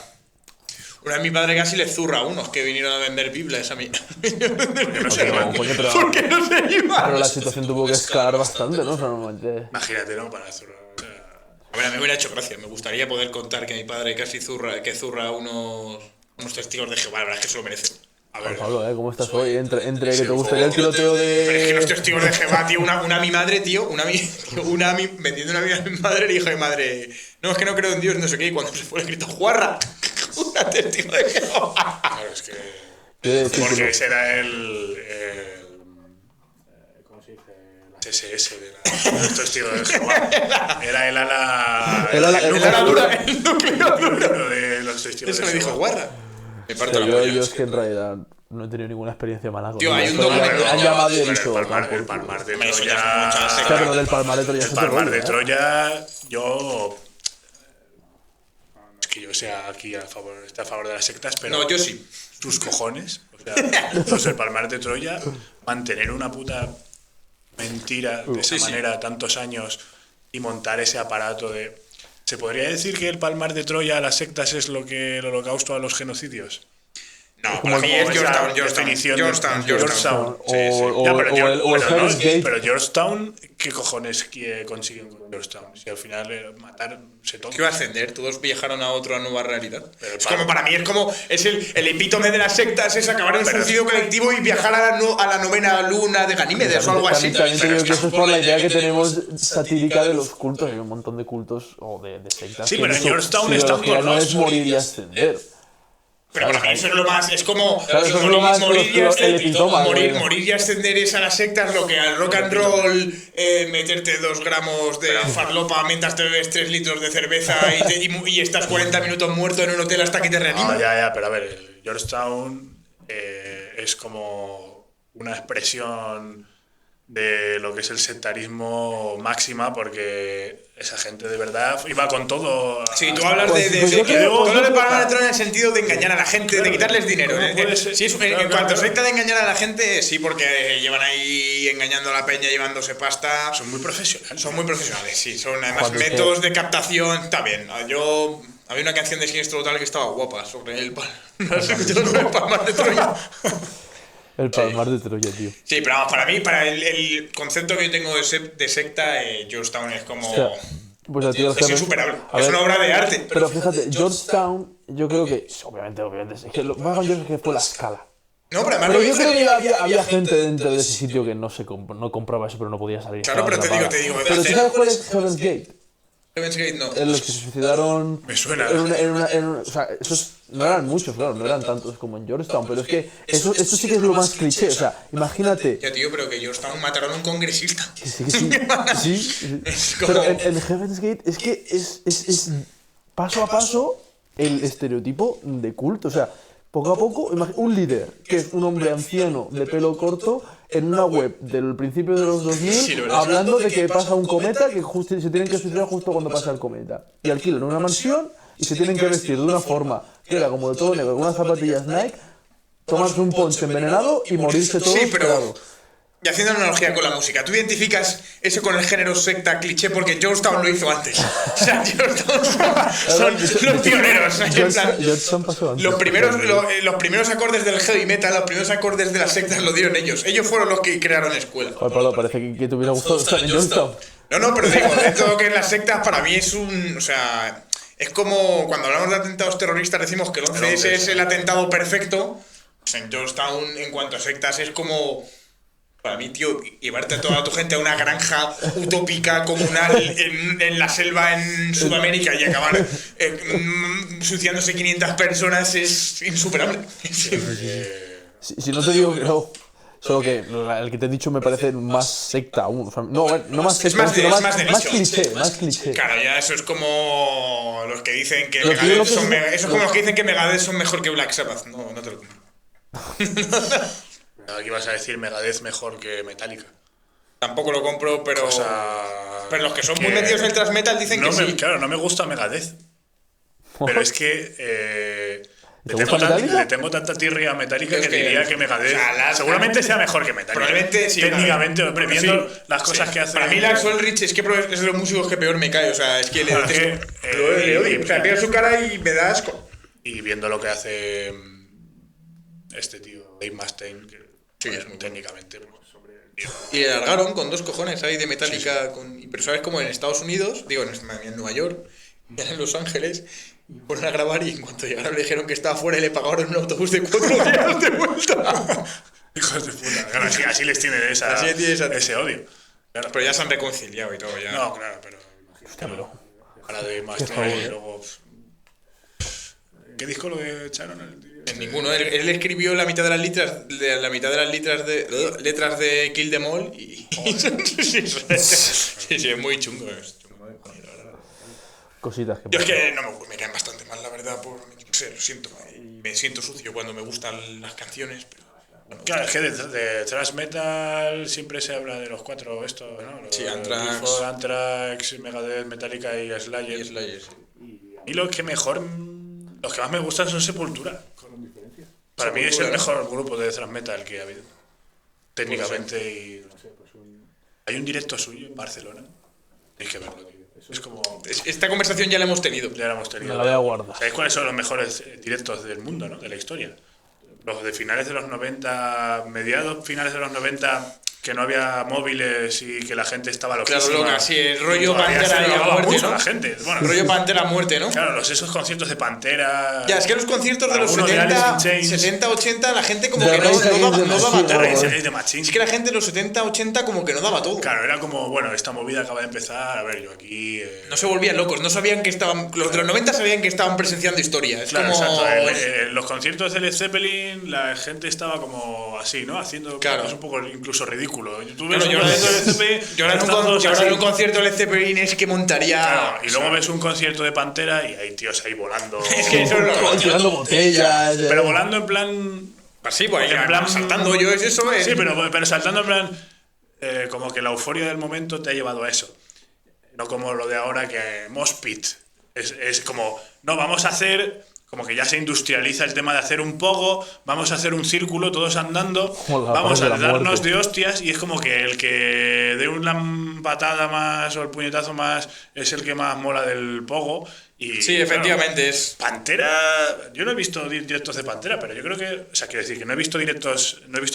Una vez mi padre casi le zurra a unos que vinieron a vender Biblias a mí. No sé, ¿por qué no se iba? Pero la situación tuvo que escalar bastante, ¿no? O sea, normalmente... Imagínate, ¿no? Para zurrar. A ver, a mí me hubiera hecho gracia. Me gustaría poder contar que mi padre casi zurra a unos testigos de Jehová. La verdad es que se lo merecen. A ver, Pablo, ¿cómo estás hoy? Entre que te gustaría el tiroteo de... Pero es que los testigos de Jehová, tío, una mi madre, tío, vendiendo una a mi madre, le dijo a mi madre, no, es que no creo en Dios, no sé qué, y cuando se fue el grito, ¡guarra! Una testigo de Jehová. Claro, es que... Porque ese era ¿cómo se dice? La SS de los testigos de Jehová. Era el ala dura. El núcleo duro de los testigos de Jehová. Eso me dijo, guarra. Me parto la yo polla. es que en realidad no he tenido ninguna experiencia mala con Tío, hay un documental. Han llamado y he el dicho... Palmar de Troya. Claro, del Palmar de Troya. El Palmar de Troya, yo... Es que yo sea aquí esté a favor de las sectas, pero... No, yo sí. Tus cojones. O sea, pues el Palmar de Troya, mantener una puta mentira de esa manera tantos años y montar ese aparato de... ¿Se podría decir que el Palmar de Troya a las sectas es lo que el holocausto a los genocidios? No, para mí es Georgetown. O el Heaven's Gate. Pero Georgetown, ¿qué cojones consiguen con Georgetown? Si al final matar se toca. ¿Qué va a ascender? Todos viajaron a otra nueva realidad. Es como, para mí, es el epítome de las sectas, es acabar en suicidio colectivo y viajar a la novena luna de Ganímedes o algo así. También te digo que eso es por la idea que tenemos satírica de los cultos. Hay un montón de cultos o de sectas. Sí, pero en Georgetown están todos no es morir y ascender. Pero para mí eso es lo más, es como claro, eso es lo más morir y ascender es a las sectas lo que al rock and roll meterte 2 gramos de farlopa mientras te bebes 3 litros de cerveza y estás 40 minutos muerto en un hotel hasta que te reaniman. Ya, pero a ver, el Georgetown es como una expresión de lo que es el sectarismo máxima, porque esa gente de verdad iba con todo. Sí, tú hablas de Palmar de Troya en el sentido de engañar a la gente, de quitarles dinero. Sí, en cuanto a secta de engañar a la gente, sí, porque llevan ahí engañando a la peña, llevándose pasta. Son muy profesionales. Son muy profesionales, sí. Son además métodos de captación. Está bien. Había una canción de Siniestro Total que estaba guapa sobre el Palmar de Troya. El Palmar de Troya, tío. Sí, pero vamos, para mí, para el concepto que yo tengo de secta, Georgetown es como... O sea, pues, tío, es insuperable. Es una obra de arte. Pero fíjate, Georgetown, yo creo que... Obviamente, es que lo más grandioso es que fue la escala. No, pero además yo creo que había gente dentro de ese sitio que no compraba eso, pero no podía salir. Claro, pero te digo... Pero ¿tú sabes cuál es Heaven's Gate? Heaven's Gate no. En los que se suicidaron... Me suena. O sea, esos no eran muchos, claro, no eran tantos como en Georgetown, pero es que esto sí que es lo más cliché, o sea, imagínate... Ya, tío, pero que Georgetown mataron a un congresista. Sí. Pero en Heaven's Gate es que es paso a paso el estereotipo de culto, o sea, poco a poco, un líder, que es un hombre anciano de pelo corto, en una web del principio de los 2000, hablando de que pasa un cometa, que se tienen que suicidar justo cuando pasa el cometa. Y alquilan una mansión y se tienen que vestir de una forma que era como de todo negro, con unas zapatillas Nike, tomarse un ponche envenenado y morirse todos. Sí, pero... Y haciendo una analogía con la música, tú identificas eso con el género secta cliché porque Georgetown lo hizo antes. O sea, Georgetown son los pioneros. Los primeros acordes del heavy metal, los primeros acordes de las sectas lo dieron ellos. Ellos fueron los que crearon escuela. Joder, Pablo, parece que te hubiera gustado estar en Georgetown. No, pero digo, dentro de lo que es las sectas, para mí es un... O sea, es como cuando hablamos de atentados terroristas decimos que el 11S es el atentado perfecto. Pues en Georgetown, en cuanto a sectas, es como... Para mí, tío, llevarte a toda tu gente a una granja utópica comunal en la selva en Sudamérica y acabar suicidándose 500 personas es insuperable. Si no te digo que no, solo que el que te he dicho me parece más secta aún. O sea, no más secta, sino más cliché. Claro, ya eso es como los que dicen que Megadeth son... Eso es como los que dicen que Megadeth son mejor que Black Sabbath. No te lo compro. Aquí vas a decir Megadeth mejor que Metallica. Tampoco lo compro, pero... pero los que son muy metidos en el thrash metal dicen que sí. Claro, no me gusta Megadeth. Pero es que... ¿Te gusta Metallica? Le tengo tanta tirria a Metallica que diría que Megadeth. O sea, seguramente sea mejor que Metallica. Probablemente sí. Técnicamente, hombre, viendo Sí, las cosas que hace. Para mí Lars Ulrich es de los músicos que peor me cae. O sea, es que le detesto. Le odio. O sea, veo su cara y me da asco. Y viendo lo que hace este tío, Dave Mustaine, que Sí, es muy técnicamente. Y le largaron con 2 cojones ahí de Metallica. Pero sabes como en Estados Unidos, digo, en Nueva York, ya en Los Ángeles, y fueron a grabar y en cuanto llegaron le dijeron que estaba fuera y le pagaron un autobús de 4 días de vuelta. Hijos de puta. Claro, así les tiene ese odio. Claro. Pero ya se han reconciliado y todo. Ya. No, claro, pero. Hostia, pero. A la de Mustaine y luego. ¿Qué disco lo echaron? En ninguno. Él escribió la mitad de las letras de Kill Them All y sí, es muy chungo. Es chungo de coño, la verdad. Cositas que... Yo es que no me caen bastante mal, la verdad, lo siento. Me siento sucio cuando me gustan las canciones, pero... Bueno, Claro, es que de thrash metal siempre se habla de los 4 estos, ¿no? Sí, Anthrax. Anthrax, Megadeth, Metallica y Slayer. y Slayer, sí. Y los que más me gustan son Sepultura. Para mí es el mejor grupo de thrash metal que ha habido. Técnicamente y no sé, hay un directo suyo en Barcelona. Hay que verlo, tío. Es como Esta conversación ya la hemos tenido. ya la hemos tenido. Me la voy a guardar. ¿Sabéis cuáles son los mejores directos del mundo, ¿no? De la historia? Los de finales de los 90, finales de los 90, que no había móviles y que la gente estaba loquísima. Claro, loca, sí, el rollo Todavía Pantera se y a drogaba muerte, mucho ¿no? la gente. Bueno, El rollo Pantera a muerte, ¿no? claro, esos conciertos de Pantera... Ya, es que los conciertos de los Algunos de 70, Alice in Chains. 60, 80, la gente como De que no Rage Against daba the todo. Machine, de Rage ¿no? Against the Machine. Es que la gente de los 70, 80 como que no daba todo. Claro, era como, bueno, esta movida acaba de empezar, a ver, yo aquí... No se volvían locos, no sabían que estaban... Los de los 90 sabían que estaban presenciando historia. Es Claro, como... exacto. En los conciertos de Led Zeppelin la gente estaba como así, ¿no? Haciendo Claro. cosas un poco incluso ridículo. Tú ves Claro, un concierto de Led Zeppelin... yo ahora en un concierto de Led Zeppelin es que montaría... Claro, y luego ves un concierto de Pantera y hay tíos ahí volando. Es que eso es lo Tirando botellas. Pero volando en plan... pasivo, ahí En plan- saltando yo, es eso. Sí, pero saltando en plan... como que la euforia del momento te ha llevado a eso. No como lo de ahora que Mosh Pit. Es como, no, vamos a hacer... Como que ya se industrializa el tema de hacer un pogo, vamos a hacer un círculo, todos andando, Como la vamos parte a de la darnos muerte. de hostias y es como que el que dé una patada más o el puñetazo más es el que más mola del pogo. Y, Sí, claro, efectivamente es... Pantera, yo no he visto directos de Pantera, pero yo creo que, o sea, quiero decir que no he visto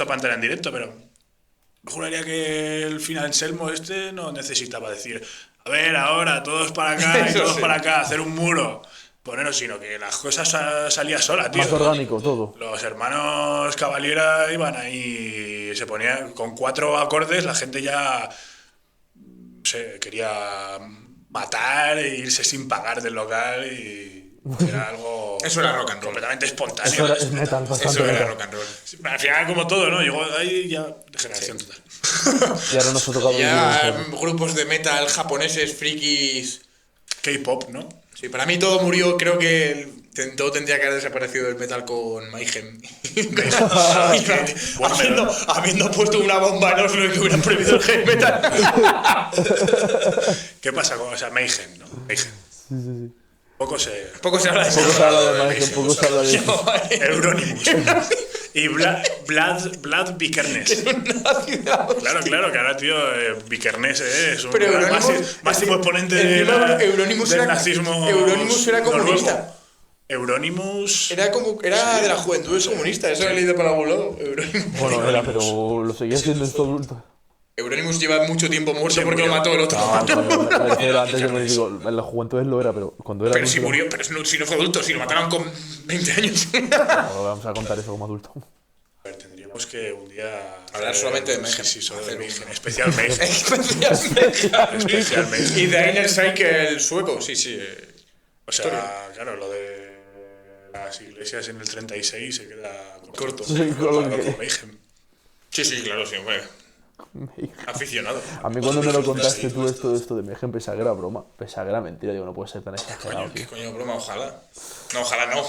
a Pantera en directo, pero juraría que el Phil Anselmo este no necesitaba decir, a ver, ahora todos para acá y Eso todos sí. para acá, hacer un muro, poneros, sino que las cosas salían solas, tío. Más orgánico todo. Los hermanos Cavaliera iban ahí, se ponían con 4 acordes, la gente ya se quería matar e irse sin pagar del local y era algo Eso era rock and roll. completamente espontáneo. Eso es metal, bastante Eso era metal. rock and roll. Al final, como todo, ¿no? Llegó ahí ya degeneración total. Y ahora nos ha tocado Ya vivir eso. grupos de metal japoneses, frikis... K-pop, ¿no? Sí, para mí todo murió, creo que todo tendría que haber desaparecido del metal con Mayhem. habiendo puesto una bomba en Oslo y que hubieran prohibido el heavy metal. ¿Qué pasa con, o sea, Mayhem, ¿no? Mayhem. Poco se Poco se habla de Poco se habla de Mayhem, poco se habla de eso. Euronymous. Y Vlad Vikernes. Claro, que ahora, tío, Vikernes es un Pero Euronymous- máximo exponente encima Euronymous del era- nazismo. Euronymous era comunista. noruego. Euronymous. Era de la juventud, es comunista, eso lo he leído por algún lado. Bueno, era, pero lo seguía siendo esto adulto. Euronymous lleva mucho tiempo muerto Sí, porque lo murió. mató el otro. Era antes de morir, digo, en la juventud lo era, pero cuando era Pero si adulto- murió, si no fue adulto, si lo mataron con 20 años. No vamos a contar eso como adulto. A ver, tendríamos que un día Hablar solamente de Mayhem. Sí, solo de Hacer Mayhem. un- Especial Mayhem. Y de Inner Cycle sueco, sí. O sea, claro, lo de las iglesias en el 36 se queda corto. Sí, con lo que- Con Mayhem. Sí, claro, sí, hombre. Aficionado. A mí cuando me lo contaste tú esto de Mayhem pensaba que era broma, pensaba que era mentira, digo, no puede ser tan exagerado, Coño, tío. ¿qué coño broma? Ojalá. No, ojalá no.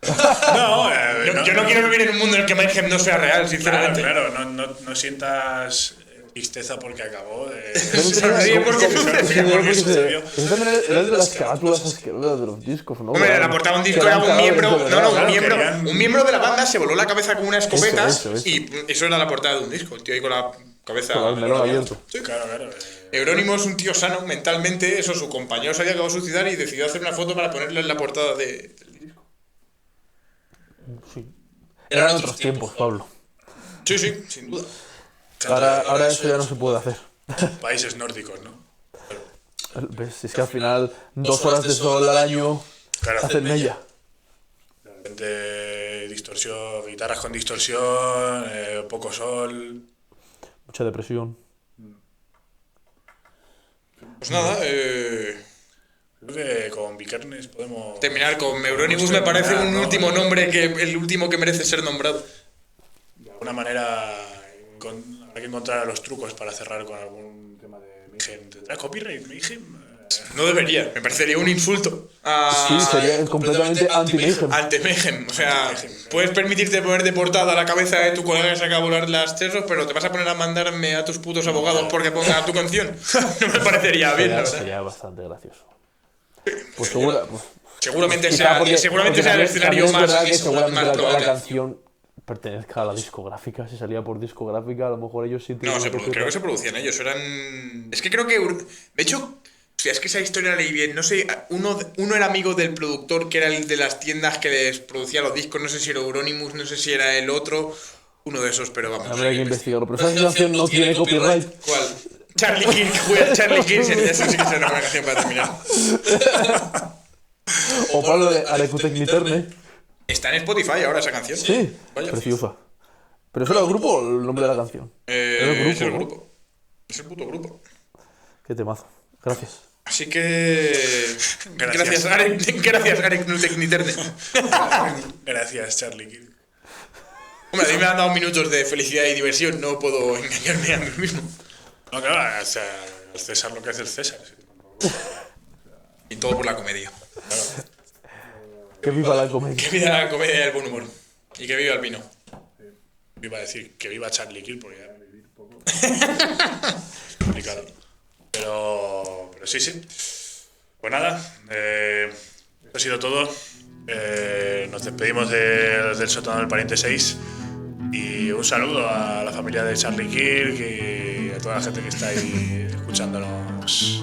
No, Yo no quiero vivir en un mundo en el que Mayhem no sea real, sinceramente. Claro, no sientas tristeza porque acabó. Era de las carátulas asquerosas de los discos, ¿no? Hombre, la portada de un disco era un miembro. Un miembro de la banda se voló la cabeza con una escopeta. Eso. Y eso era la portada de un disco. El tío ahí con la cabeza. Con el melón abierto. Sí. Claro. Eurónimo es un tío sano mentalmente. Eso, su compañero se había acabado de suicidar y decidió hacer una foto para ponerla en la portada del disco. Sí. Eran otros tiempos, Pablo. Sí, sin duda. Ahora eso ya no se puede hacer. Países nórdicos, ¿no? ¿Ves? Es que al final 2 horas de sol al año hacen mella. De repente distorsión, guitarras con distorsión, poco sol. Mucha depresión. Pues nada, Creo que con Vikernes podemos terminar con Euronymous me parece un último nombre, el último que merece ser nombrado. De alguna manera habrá que encontrar los trucos para cerrar con algún tema de Mayhem. ¿Tendrá copyright Mayhem? No debería, me parecería un insulto. Sí, sería completamente anti-Mayhem. Ante Mayhem, o sea, puedes permitirte poner de portada la cabeza de tu colega que se acaba de volar las tesos, pero te vas a poner a mandarme a tus putos abogados porque ponga tu canción. No me parecería bien, la verdad. Sería bastante gracioso. Pues seguramente sea el escenario más seguramente la probable. canción pertenezca a la discográfica. Si salía por discográfica, a lo mejor ellos sí tienen. No, creo que se producían ellos. Es que creo que. De hecho, es que esa historia la leí bien. No sé, uno era amigo del productor que era el de las tiendas que les producía los discos. No sé si era Euronymous, no sé si era el otro. Uno de esos, pero vamos. Habría que investigarlo. Pero esa canción no tiene copyright. ¿Cuál? Charlie Kirk, juega Charlie Kirk, eso sí que será una buena canción para terminar. O Pablo de Arecutek Niterne. Está en Spotify ahora esa canción. Sí, vaya. preciosa. ¿Pero eso era el grupo o el nombre de la canción? Es el grupo. Es el puto grupo. Qué temazo. Gracias. Así que. Gracias, Arek Nutek Niterne. Gracias, Charlie Kirk. Hombre, a mí me han dado minutos de felicidad y diversión, no puedo engañarme a mí mismo. No, claro, o sea, el César lo que hace el César. Y todo por la comedia. Claro. Que viva la comedia. Que viva la comedia y el buen humor. Y que viva el vino. Iba a decir que viva Charlie Kirk porque ya vivir poco. Complicado. Pero sí. Pues nada, esto ha sido todo. Nos despedimos del sótano del Pariente 6. Y un saludo a la familia de Charlie Kirk y a toda la gente que está ahí escuchándonos.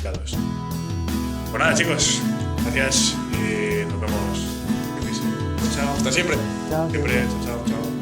Pues nada, chicos, gracias y nos vemos. Chao. Hasta siempre. Chao. Siempre, chao.